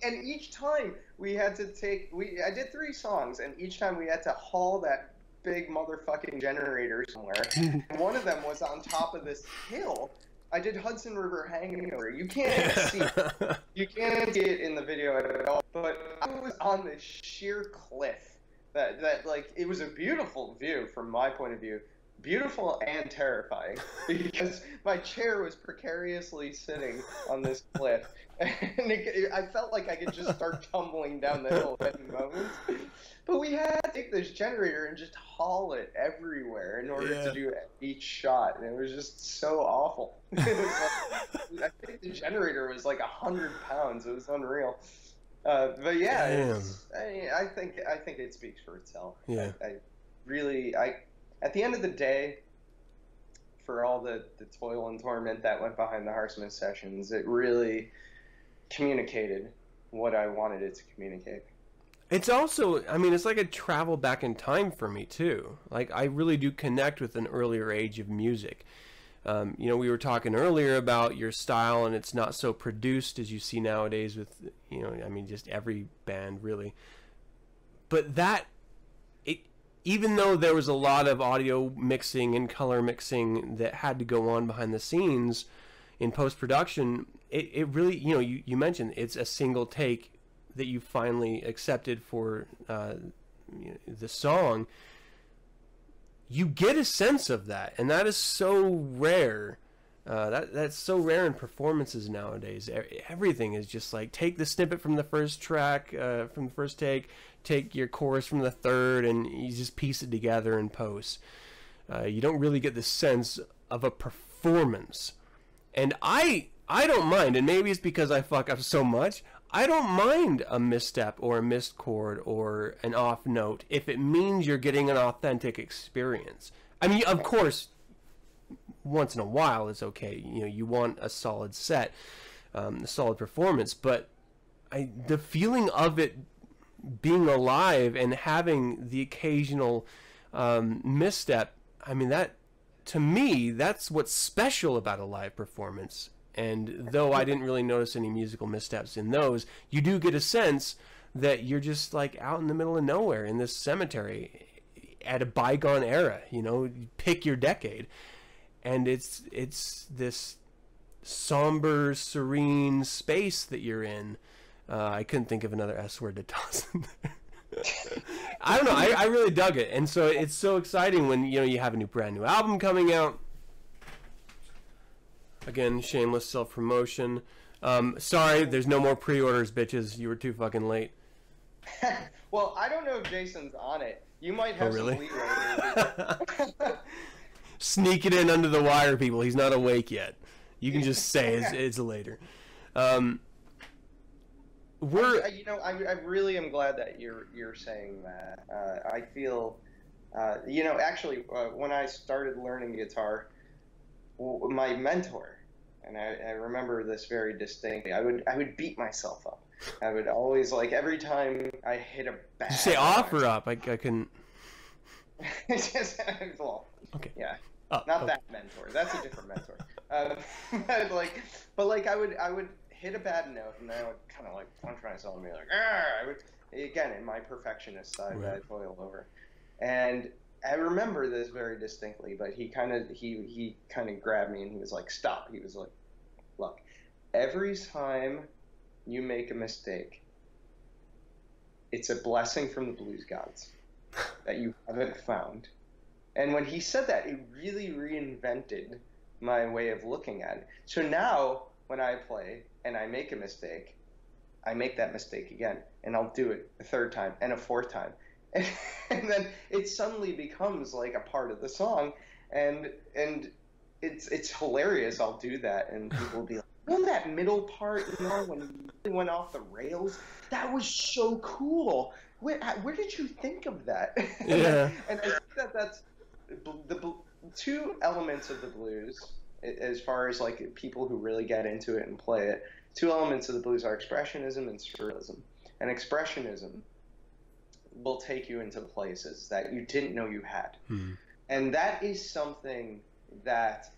and each time we had to I did 3 songs, and each time we had to haul that big motherfucking generator somewhere. And one of them was on top of this hill. I did Hudson River Hangover. You can't see it in the video at all, but I was on this sheer cliff that like, it was a beautiful view from my point of view. Beautiful and terrifying, because my chair was precariously sitting on this cliff, and I felt like I could just start tumbling down the hill at any moment. But we had to take this generator and just haul it everywhere in order to do each shot, and it was just so awful. It was like, I think the generator was like 100 pounds. It was unreal. But yeah, I think it speaks for itself. Yeah. At the end of the day, for all the toil and torment that went behind the Harsmith sessions, it really communicated what I wanted it to communicate. It's also, I mean, it's like a travel back in time for me, too. Like, I really do connect with an earlier age of music. You know, we were talking earlier about your style, and it's not so produced as you see nowadays with, you know, I mean, just every band, really. But even though there was a lot of audio mixing and color mixing that had to go on behind the scenes in post-production, it really, you know, you mentioned it's a single take that you finally accepted for the song. You get a sense of that, and that is so rare. That's so rare in performances nowadays. Everything is just like, take the snippet from the first track, from the first take your chorus from the third, and you just piece it together in post. You don't really get the sense of a performance. And I don't mind, and maybe it's because I fuck up so much, I don't mind a misstep or a missed chord or an off note if it means you're getting an authentic experience. I mean, of course, once in a while it's okay. You know, you want a solid set, a solid performance, but the feeling of it being alive and having the occasional misstep, I mean, that, to me, that's what's special about a live performance. And though I didn't really notice any musical missteps in those, you do get a sense that you're just like out in the middle of nowhere in this cemetery at a bygone era. You know, you pick your decade, and it's this somber, serene space that you're in. I couldn't think of another S word to toss in there. I don't know. I really dug it, and so it's so exciting when you have a brand new album coming out. Again, shameless self-promotion. Sorry, there's no more pre-orders, bitches. You were too fucking late. Well, I don't know if Jason's on it. You might have really? some leeway. Sneak it in under the wire, people. He's not awake yet. You can just say it's later. I really am glad that you're saying that. I feel, actually, when I started learning guitar, my mentor, and I remember this very distinctly, I would beat myself up. I would always, like, every time I hit a bad... Did you say off or up? I couldn't... Well, okay. Yeah. Oh, Not okay. that mentor. That's a different mentor. But I would hit a bad note, and I would kind of, like, punch myself and be like, I would, again, in my perfectionist side, right. I'd boil over. And I remember this very distinctly, but he kind of grabbed me, and he was like, stop. He was like, look, every time you make a mistake, it's a blessing from the blues gods that you haven't found. And when he said that, it really reinvented my way of looking at it. So now, when I play and I make a mistake, I make that mistake again, and I'll do it a third time and a fourth time. And then it suddenly becomes like a part of the song, and it's hilarious. I'll do that, and people will be like, "Oh, that middle part, when you went off the rails, that was so cool. Where did you think of that?" Yeah. And I think that's the two elements of the blues, as far as like people who really get into it and play it. Two elements of the blues are expressionism and surrealism. And expressionism will take you into places that you didn't know you had. Hmm. And that is something that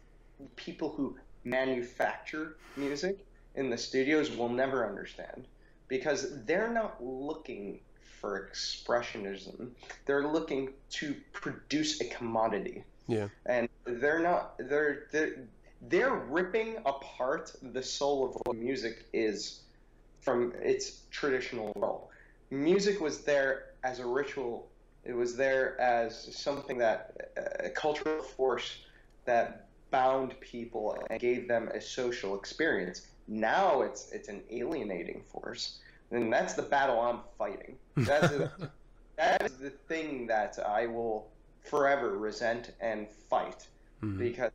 people who manufacture music in the studios will never understand, because they're not looking for expressionism. They're looking to produce a commodity. Yeah. And they're ripping apart the soul of what music is from its traditional role. Music was there as a ritual. It was there as something that, a cultural force that bound people and gave them a social experience. Now it's an alienating force. And that's the battle I'm fighting. That is the thing that I will forever resent and fight. Mm-hmm. Because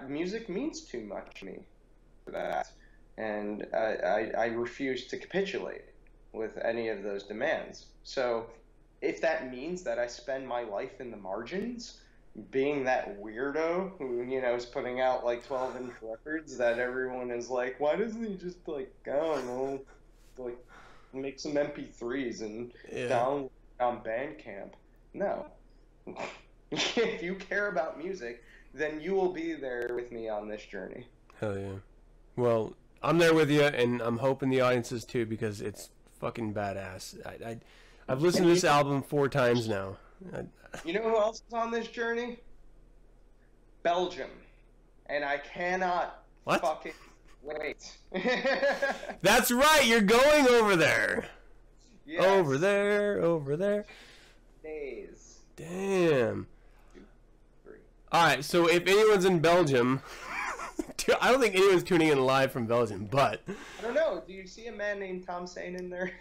music means too much to me for that. And I refuse to capitulate with any of those demands. So if that means that I spend my life in the margins, being that weirdo who, is putting out like 12-inch records that everyone is like, why doesn't he just, like, I don't know, like, make some MP3s and download on Bandcamp? No. If you care about music, then you will be there with me on this journey. Hell yeah. Well, I'm there with you, and I'm hoping the audience is too, because it's fucking badass. I've listened to this album 4 times now. You know who else is on this journey? Belgium. And I cannot fucking wait. That's right, you're going over there. Yes. Over there. Days. Damn. 2, 3. Alright, so if anyone's in Belgium... I don't think anyone's tuning in live from Belgium, but... I don't know. Do you see a man named Tom Sane in there?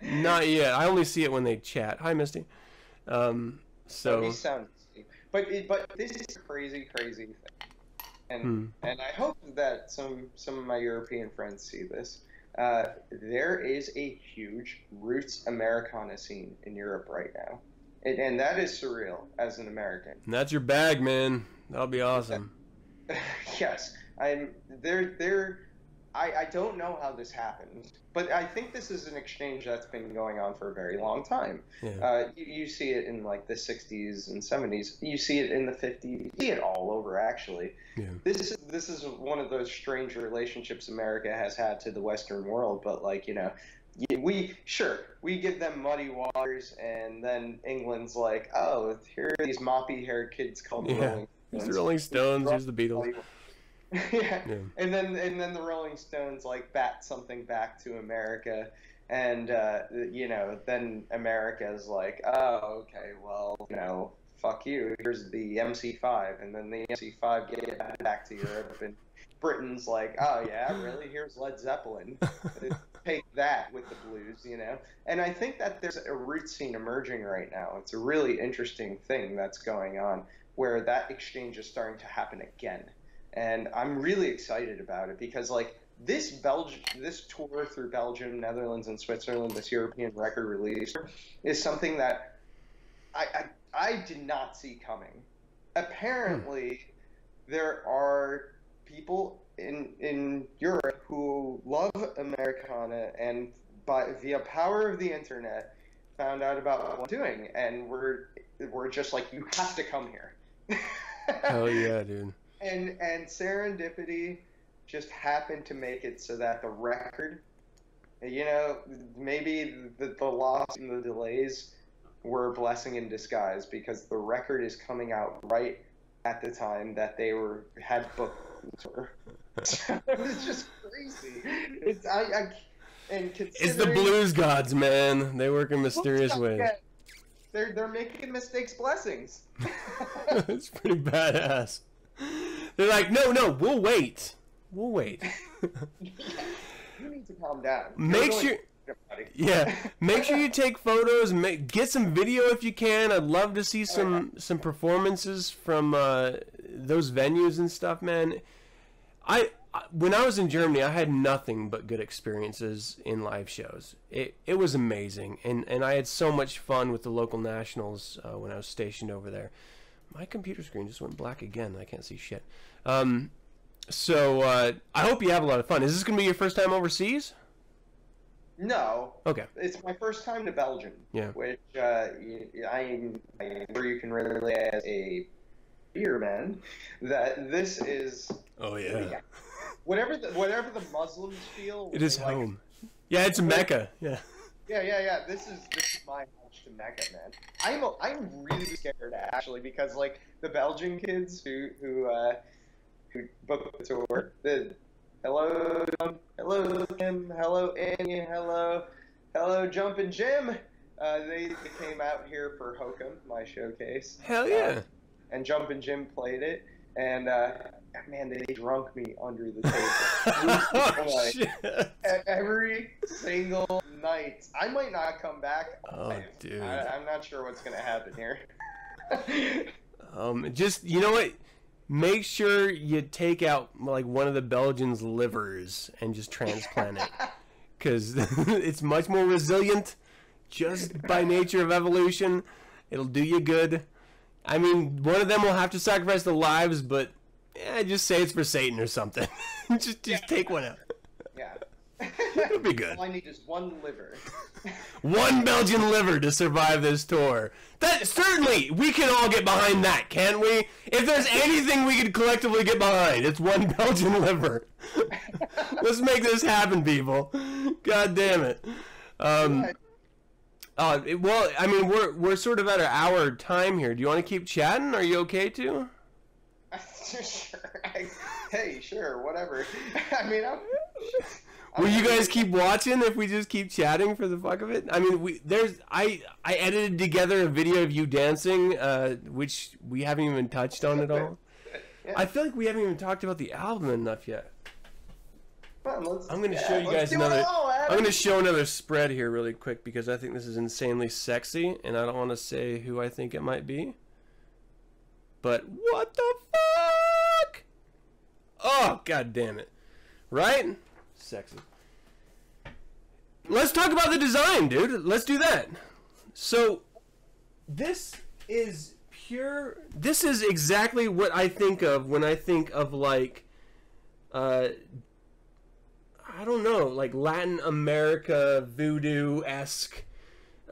No. Not yet. I only see it when they chat. Hi, Misty. So... He sounds... But this is a crazy thing. And I hope that some of my European friends see this. There is a huge roots Americana scene in Europe right now. And that is surreal as an American. And that's your bag, man. That'll be awesome. Yes. I don't know how this happened, but I think this is an exchange that's been going on for a very long time. Yeah. You see it in like the 60s and 70s. You see it in the 50s. You see it all over, actually. Yeah. This is one of those strange relationships America has had to the Western world, but like, we give them muddy waters, and then England's like, oh, here are these moppy-haired kids called the Rolling Stones. Here's the Rolling Stones, here's the Beatles. Yeah. And then the Rolling Stones like bat something back to America, and you know, then America's like, oh, okay, well, you know, fuck you. Here's the MC5, and then the MC5 get it back to Europe, and Britain's like, oh yeah, really? Here's Led Zeppelin. Take that with the blues, you know. And I think that there's a root scene emerging right now. It's a really interesting thing that's going on, where that exchange is starting to happen again. And I'm really excited about it because, like, this tour through Belgium, Netherlands, and Switzerland, this European record release, is something that I did not see coming. Apparently, there are people in Europe who love Americana and via power of the internet found out about what I'm doing, and we're just like, you have to come here. Hell yeah, dude. And serendipity just happened to make it so that the record, you know, maybe the loss and the delays were a blessing in disguise, because the record is coming out right at the time that they had booked the tour. So it was just crazy. It's the blues gods, man. They work in mysterious ways. Yeah, they're making mistakes blessings. It's pretty badass. They're like, no, we'll wait. Yeah, you need to calm down. Make sure you take photos. Get some video if you can. I'd love to see some performances from those venues and stuff, man. When I was in Germany, I had nothing but good experiences in live shows. It was amazing, and I had so much fun with the local nationals when I was stationed over there. My computer screen just went black again. I can't see shit. So I hope you have a lot of fun. Is this going to be your first time overseas? No. Okay. It's my first time to Belgium. Yeah. Which I'm sure you can relate as a beer man that this is. Oh yeah. Whatever the Muslims feel. It is like, home. Yeah, it's Mecca. Yeah. Yeah. This is my house to Mecca, man. I'm really scared actually, because like the Belgian kids who booked the tour, hello Kim, hello Annie, hello Jumpin' Jim. They came out here for Hokum, my showcase. Hell yeah. And Jumpin' Jim played it, and man, they drunk me under the table. Oh, shit. Every single night. I might not come back. Oh, dude. I'm not sure what's gonna happen here. Just, you know what? Make sure you take out like one of the Belgians' livers and just transplant it, because it's much more resilient, just by nature of evolution. It'll do you good. I mean, one of them will have to sacrifice their lives, but just say it's for Satan or something. just take one out. Yeah. It'll be good. All I need is one liver. One Belgian liver to survive this tour. That certainly, we can all get behind that, can't we? If there's anything we could collectively get behind, it's one Belgian liver. Let's make this happen, people. God damn it. Well, I mean, we're sort of at our hour time here. Do you want to keep chatting? Are you okay to? Sure. Hey, sure, whatever. I mean, Will you guys keep watching if we just keep chatting for the fuck of it? I mean, I edited together a video of you dancing, which we haven't even touched on at all. Yeah. I feel like we haven't even talked about the album enough yet. Well, I'm going to show you guys another. I'm going to show another spread here really quick, because I think this is insanely sexy, and I don't want to say who I think it might be. But what the fuck? Oh, god damn it. Right? Sexy. Let's talk about the design, dude. Let's do that. So, this is exactly what I think of when I think of, like, I don't know, like Latin America voodoo-esque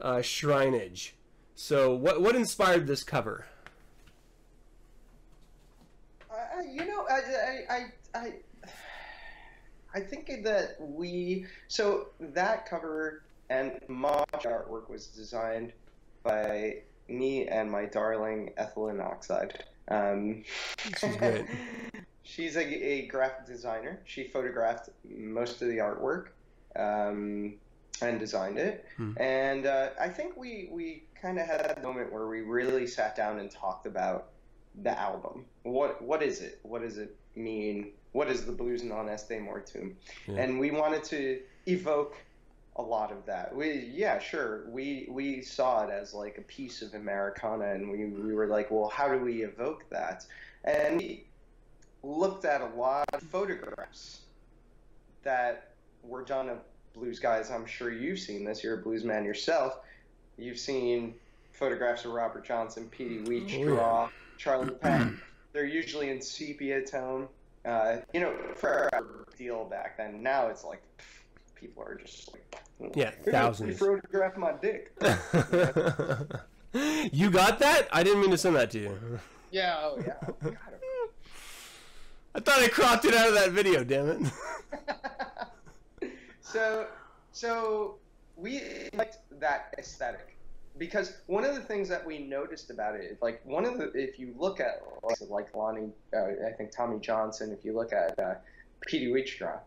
shrinage. So, what inspired this cover? You know, I think that so that cover and much artwork was designed by me and my darling Ethylene Oxide. She's great. She's a graphic designer. She photographed most of the artwork and designed it. And I think we kind of had a moment where we really sat down and talked about the album. What is it? What does it mean? What is the Blues Non Est Mortuum? Yeah. And we wanted to evoke a lot of that. We saw it as like a piece of Americana, and we were like, well, how do we evoke that? And we looked at a lot of photographs that were done of blues guys. I'm sure you've seen this. You're a blues man yourself. You've seen photographs of Robert Johnson, Petey Wheatstraw, Charlie Patton. They're usually in sepia tone. For a deal back then. Now it's like people are just like, thousands. Photograph my dick. You got that? I didn't mean to send that to you. Yeah. Oh yeah. Oh, God. I thought I cropped it out of that video. Damn it. So we liked that aesthetic. Because one of the things that we noticed about it, like if you look at like Lonnie, I think Tommy Johnson, if you look at Petey Wheatstraw,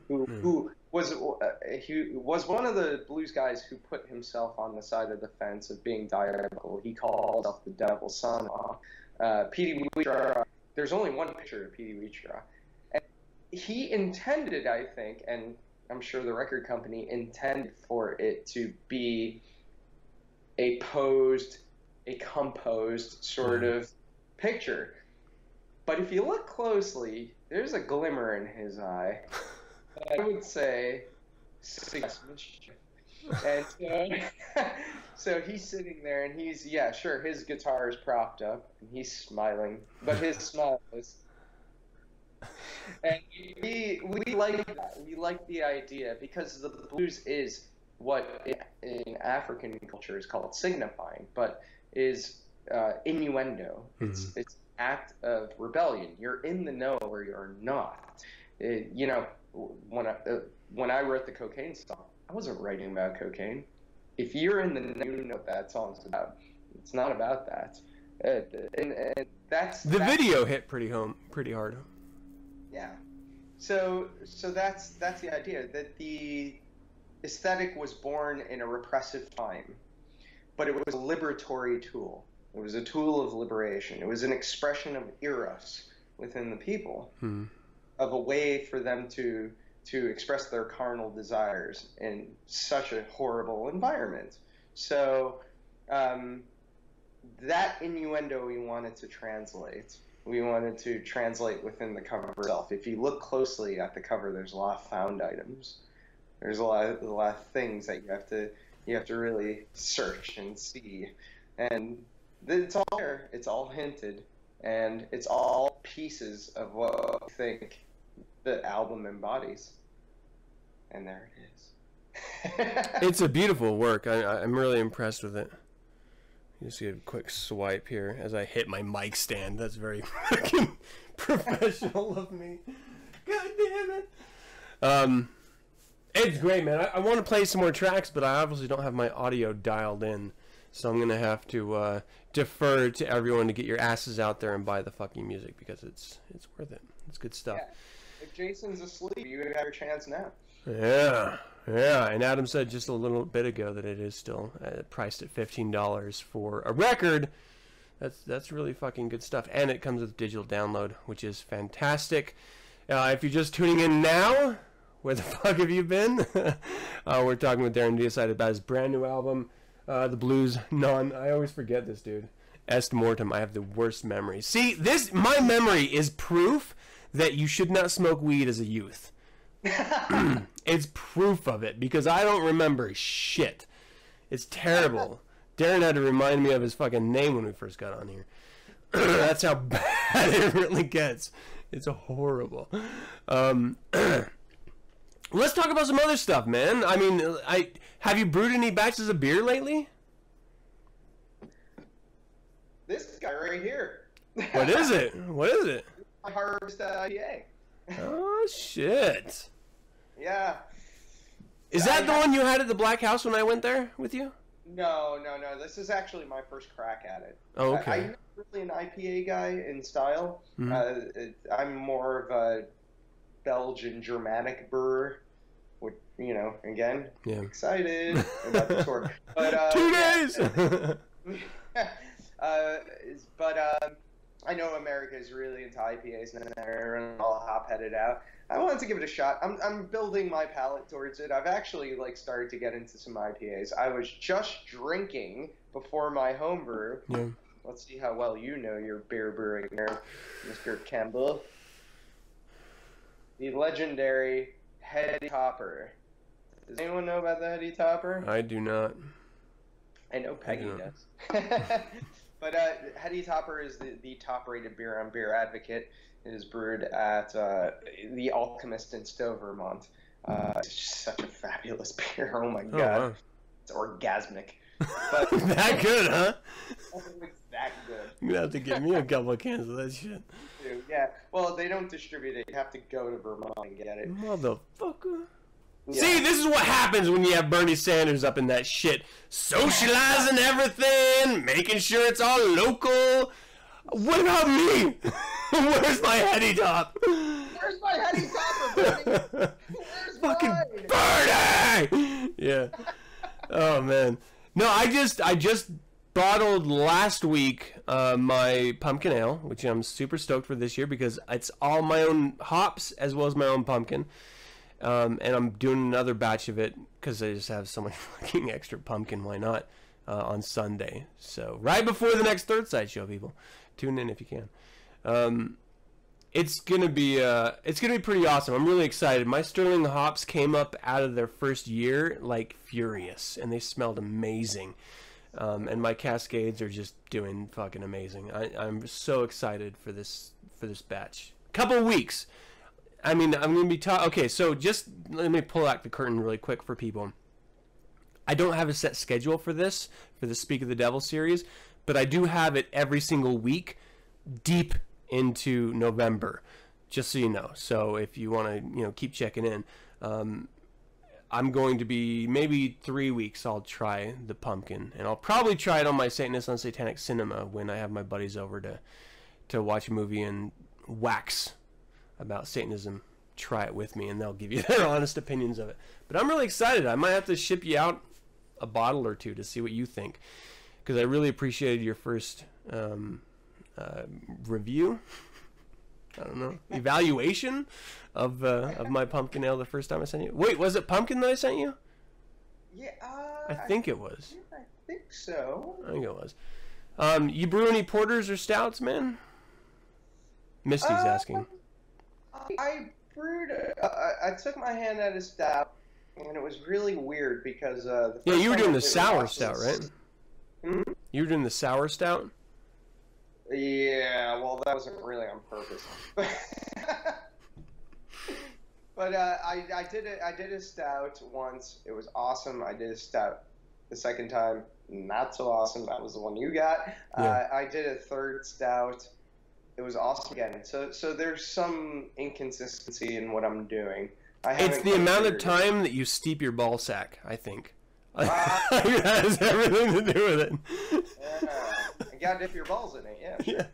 who was one of the blues guys who put himself on the side of the fence of being diabolical. He called himself the devil's son-in-law. Petey Wheatstraw, there's only one picture of Petey Wheatstraw. And he intended, I think, and I'm sure the record company intended for it to be a composed sort of picture. But if you look closely, there's a glimmer in his eye. I would say mischief. And so he's sitting there, and he's, his guitar is propped up, and he's smiling, but his smile is... And we like that. We like the idea, because the blues is what in African culture is called signifying, but is innuendo. It's an act of rebellion. You're in the know or you're not. When I wrote the cocaine song, I wasn't writing about cocaine. If you're in the know, you know what that song's about. It's not about that. And that's the video hit pretty hard. Yeah. So that's the idea, that the aesthetic was born in a repressive time, but it was a liberatory tool. It was a tool of liberation. It was an expression of eros within the people, of a way for them to express their carnal desires in such a horrible environment. So that innuendo we wanted to translate. We wanted to translate within the cover itself. If you look closely at the cover, there's a lot of found items. There's a lot of things that you have to really search and see, and it's all there. It's all hinted, and it's all pieces of what I think the album embodies. And there it is. It's a beautiful work. I'm really impressed with it. Just get a quick swipe here as I hit my mic stand. That's very fucking professional of me. God damn it. It's great, man. I want to play some more tracks, but I obviously don't have my audio dialed in. So I'm going to have to defer to everyone to get your asses out there and buy the fucking music, because it's worth it. It's good stuff. Yeah. If Jason's asleep, you have your chance now. Yeah. And Adam said just a little bit ago that it is still priced at $15 for a record. That's really fucking good stuff. And it comes with digital download, which is fantastic. If you're just tuning in now, where the fuck have you been? We're talking with Darren Deicide about his brand new album, the Blues Non. I always forget this, dude. Est Mortuum. I have the worst memory. See, my memory is proof that you should not smoke weed as a youth. It's proof of it, because I don't remember shit. It's terrible. Darren had to remind me of his fucking name when we first got on here. That's how bad it really gets. It's horrible. Let's talk about some other stuff, man. I mean, have you brewed any batches of beer lately? This guy right here. What is it? What is it? My Harvest IPA. Oh, shit. Yeah. Is that the one you had at the Black House when I went there with you? No. This is actually my first crack at it. Oh, okay. I'm not really an IPA guy in style. Mm-hmm. I'm more of a Belgian Germanic brewer. Which, again, excited about the tour. But 2 days. But I know America is really into IPAs and they're all hop-headed out. I wanted to give it a shot. I'm building my palate towards it. I've actually started to get into some IPAs. I was just drinking before my homebrew. Yeah. Let's see how well you know your beer brewing there, Mr. Campbell. The legendary Heady Topper. Does anyone know about the Heady Topper? I do not. I know Peggy does. But Heady Topper is the top-rated beer on Beer Advocate. It is brewed at the Alchemist in Stowe, Vermont. It's just such a fabulous beer. Oh my god. Wow. It's orgasmic. But that good, huh? It's that good. You're gonna have to give me a couple of cans of that shit. Yeah. Well, they don't distribute it. You have to go to Vermont and get it. Motherfucker. Yeah. See, this is what happens when you have Bernie Sanders up in that shit. Socializing everything, making sure it's all local. What about me? Where's my Heady Top? Where's my Heady Topper, Bernie? Where's Fucking mine? Bernie! Yeah. Oh, man. No, I just bottled last week my pumpkin ale, which I'm super stoked for this year because it's all my own hops as well as my own pumpkin. And I'm doing another batch of it because I just have so much fucking extra pumpkin. Why not? On Sunday. So right before the next Third Side show, people, tune in if you can. It's gonna be pretty awesome. I'm really excited. My Sterling hops came up out of their first year like furious, and they smelled amazing. And my Cascades are just doing fucking amazing. I'm so excited for this batch. Couple of weeks. I mean, I'm going to be okay, so just let me pull back the curtain really quick for people. I don't have a set schedule for the Speak of the Devil series, but I do have it every single week deep into November, just so you know. So if you want to, keep checking in, I'm going to be maybe 3 weeks I'll try the pumpkin, and I'll probably try it on my Satanist on Satanic Cinema when I have my buddies over to watch a movie and wax about Satanism. Try it with me and they'll give you their honest opinions of it. But I'm really excited. I might have to ship you out a bottle or two to see what you think, because I really appreciated your first review, I don't know, evaluation of my pumpkin ale the first time I sent you. Wait, was it pumpkin that I sent you? Yeah, I think it was. I think so. I think it was. You brew any porters or stouts, man? Misty's asking. I brewed. I took my hand at a stout, and it was really weird because yeah, you were doing the sour stout, right? Hmm? You were doing the sour stout. Yeah, well, that wasn't really on purpose. But I did a stout once. It was awesome. I did a stout the second time, not so awesome. That was the one you got. Yeah. I did a third stout. It was awesome again. So there's some inconsistency in what I'm doing. It's the amount of time that you steep your ball sack, I think. That has everything to do with it. Yeah. You gotta dip your balls in it, yeah.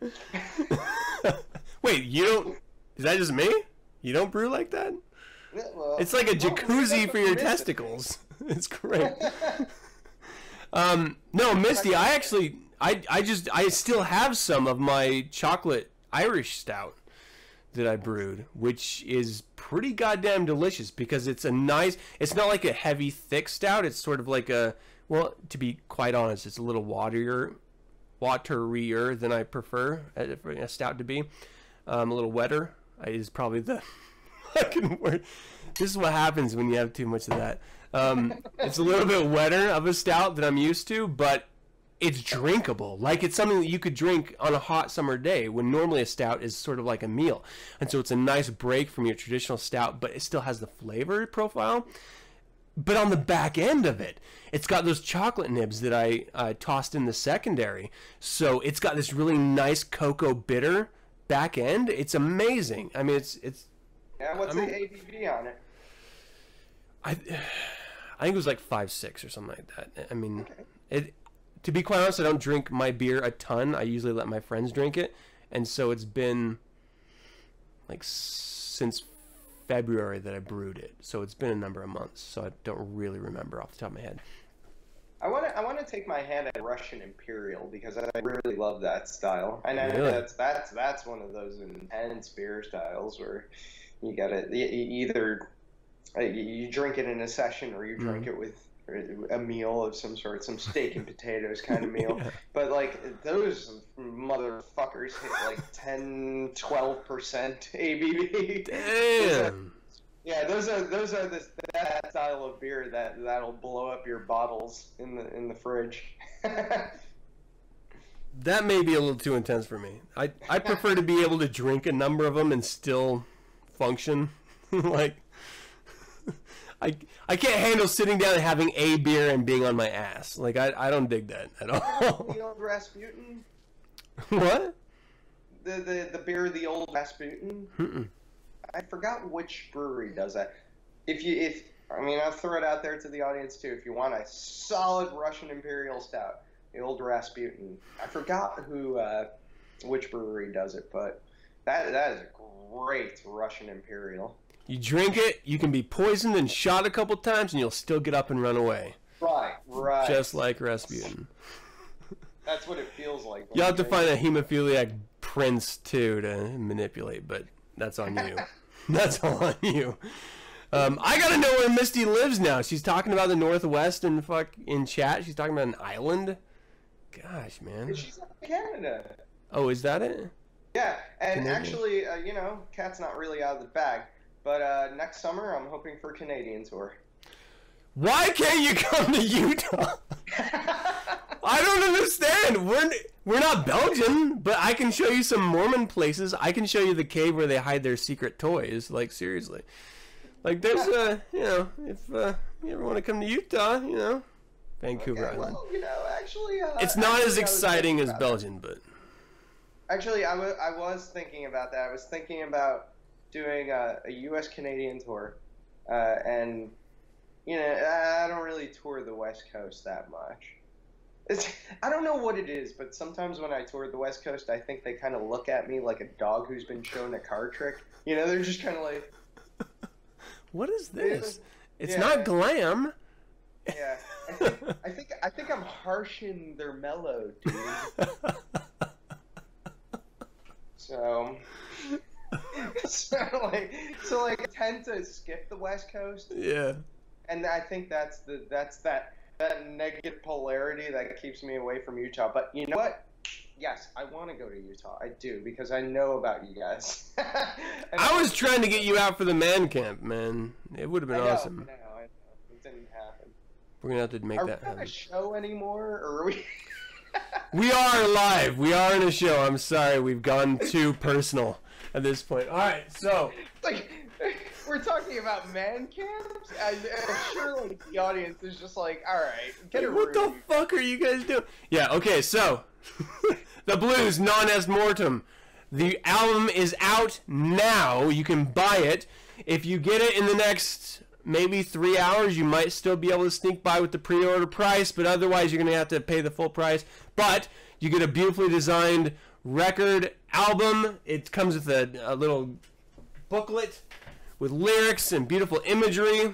Yeah. Wait, you don't... Is that just me? You don't brew like that? Yeah, well, it's like a jacuzzi for your testicles. It's great. No, Misty, I actually... I still have some of my chocolate Irish stout that I brewed, which is pretty goddamn delicious because it's a nice, it's not like a heavy thick stout. It's sort of like a, well, to be quite honest, it's a little waterier than I prefer a stout to be. A little wetter is probably the fucking word. This is what happens when you have too much of that. It's a little bit wetter of a stout than I'm used to, but it's drinkable. Like, it's something that you could drink on a hot summer day when normally a stout is sort of like a meal. And so it's a nice break from your traditional stout, but it still has the flavor profile. But on the back end of it, it's got those chocolate nibs that I tossed in the secondary. So it's got this really nice cocoa bitter back end. It's amazing. I mean, it's yeah, what's the ABV on it? I think it was like 5.6 or something like that. I mean... Okay. To be quite honest, I don't drink my beer a ton. I usually let my friends drink it. And so it's been like since February that I brewed it. So it's been a number of months. So I don't really remember off the top of my head. I want to take my hand at Russian Imperial because I really love that style. And I know Really? that's one of those intense beer styles where you gotta either you drink it in a session or you drink it with a meal of some sort, some steak and potatoes kind of meal. Yeah. But like those motherfuckers hit like 10-12% ABV. Damn. Yeah, those are that style of beer that'll blow up your bottles in the fridge. That may be a little too intense for me. I prefer to be able to drink a number of them and still function. Like, I can't handle sitting down and having a beer and being on my ass. Like, I don't dig that at all. The old Rasputin? What? The beer, the old Rasputin? Mm-mm. I forgot which brewery does that. I'll throw it out there to the audience too. If you want a solid Russian Imperial Stout, the old Rasputin. I forgot which brewery does it, but that is a great Russian Imperial. You drink it, you can be poisoned and shot a couple times, and you'll still get up and run away. Right. Just like Rasputin. That's what it feels like. You'll have to find a hemophiliac prince, too, to manipulate, but that's on you. That's all on you. I gotta know where Misty lives now. She's talking about the Northwest and in chat. She's talking about an island. Gosh, man. She's in Canada. Oh, is that it? Yeah, and Canadian. Actually, Kat's not really out of the bag. But next summer, I'm hoping for a Canadian tour. Why can't you come to Utah? I don't understand. We're not Belgian, but I can show you some Mormon places. I can show you the cave where they hide their secret toys. Like, seriously. Like, there's if you ever want to come to Utah, Vancouver Island. Well, actually, it's not as exciting as Belgium, but actually, I was thinking about that. I was thinking about doing a U.S.-Canadian tour, and I don't really tour the West Coast that much. I don't know what it is, but sometimes when I tour the West Coast, I think they kind of look at me like a dog who's been shown a card trick. They're just kind of like, what is this? It's not glam. Yeah, I think I'm harshing their mellow, dude. So I tend to skip the West Coast. Yeah. And I think that's that negative polarity that keeps me away from Utah. But you know what? Yes, I want to go to Utah. I do, because I know about you guys. I was trying to get you out for the man camp, man. It would have been awesome. I know. It didn't happen. We're going to have to make that happen. Are we on a show anymore, or are we... We are live. We are in a show. I'm sorry. We've gone too personal at this point. All right, so... Like, we're talking about man camps? I'm sure the audience is just like, all right, get a room. What the fuck are you guys doing? Yeah, okay, so... The Blues Non Est Mortuum. The album is out now. You can buy it. If you get it in the next maybe 3 hours, you might still be able to sneak by with the pre-order price, but otherwise you're going to have to pay the full price. But you get a beautifully designed record album. It comes with a little booklet with lyrics and beautiful imagery.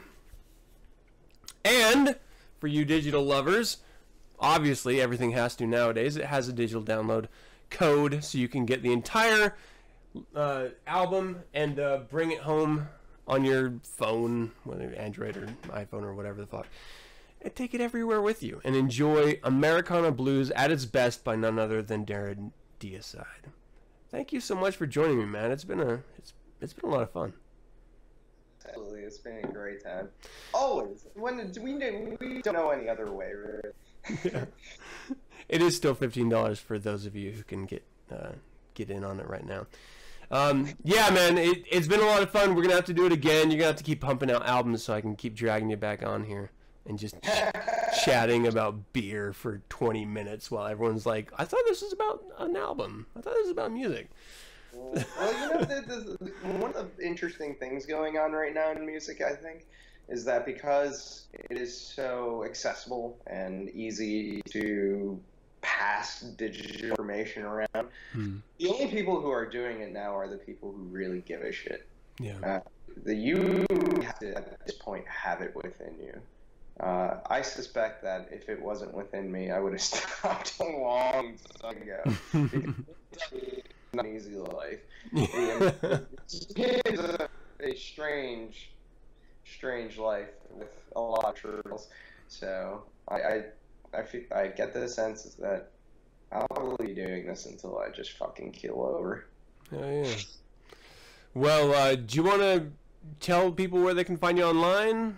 And for you digital lovers, obviously everything has to nowadays, it has a digital download code so you can get the entire album and bring it home on your phone, whether Android or iPhone or whatever the fuck, and take it everywhere with you and enjoy Americana blues at its best by none other than Darren Deicide. Thank you so much for joining me, man. It's been a lot of fun. Absolutely, it's been a great time. Always. We don't know any other way, really. Yeah. It is still $15 for those of you who can get in on it right now. Yeah, man, it's been a lot of fun. We're gonna have to do it again. You're gonna have to keep pumping out albums so I can keep dragging you back on here and just chatting about beer for 20 minutes while everyone's like, I thought this was about an album. I thought this was about music. Well, one of the interesting things going on right now in music, I think, is that because it is so accessible and easy to pass digital information around, the only people who are doing it now are the people who really give a shit. Yeah. You have to, at this point, have it within you. I suspect that if it wasn't within me, I would have stopped a long time ago. It's not an easy life. It is a strange life with a lot of troubles. So I get the sense that I'll probably be doing this until I just fucking keel over. Oh yeah. Well, do you want to tell people where they can find you online?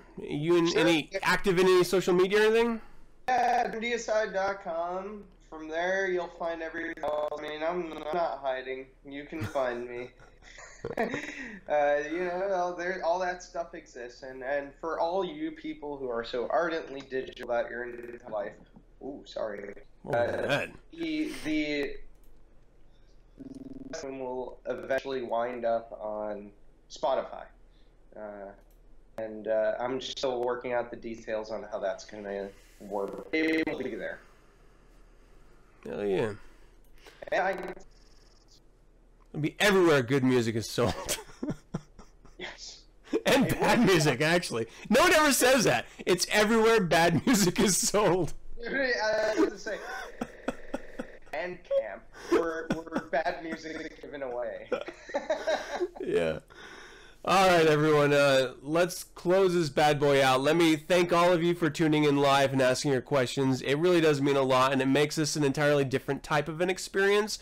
Active in any social media or anything? Yeah, DarrenDeicide.com. From there, you'll find everything else. I mean, I'm not hiding. You can find me. All that stuff exists. And for all you people who are so ardently digital that you're into life, ooh, sorry. The will eventually wind up on Spotify. I'm still working out the details on how that's going to work. It will be there. Hell yeah. And it'll be everywhere good music is sold. Yes. And bad music, actually. No one ever says that. It's everywhere bad music is sold. I was going to say, and camp, where bad music is given away. Yeah. All right, everyone. Let's close this bad boy out. Let me thank all of you for tuning in live and asking your questions. It really does mean a lot, and it makes this an entirely different type of an experience.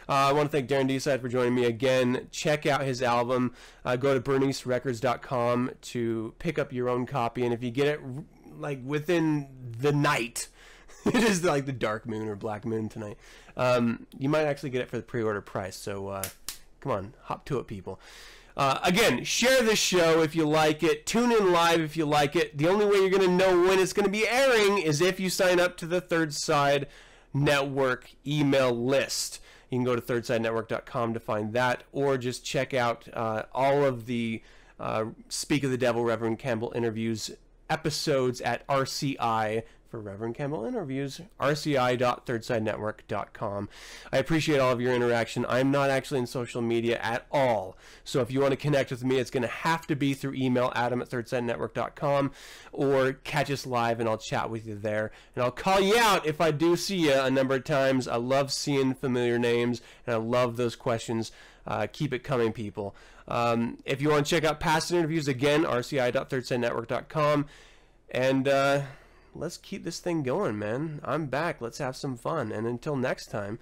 I want to thank Darren Deicide for joining me again. Check out his album. Go to bernicerecords.com to pick up your own copy, and if you get it like within the night, it is like the dark moon or black moon tonight, you might actually get it for the pre-order price. So come on, hop to it, people. Again, share this show if you like it. Tune in live if you like it. The only way you're going to know when it's going to be airing is if you sign up to the Third Side Network email list. You can go to thirdsidenetwork.com to find that, or just check out all of the Speak of the Devil Reverend Campbell interviews episodes at RCI for Reverend Campbell interviews, rci.thirdsidenetwork.com. I appreciate all of your interaction. I'm not actually in social media at all, so if you want to connect with me, it's going to have to be through email, adam@thirdsidenetwork.com, or catch us live and I'll chat with you there, and I'll call you out if I do see you a number of times. I love seeing familiar names, and I love those questions. Keep it coming, people. If you want to check out past interviews, again, rci.thirdsidenetwork.com, and let's keep this thing going, man. I'm back. Let's have some fun. And until next time,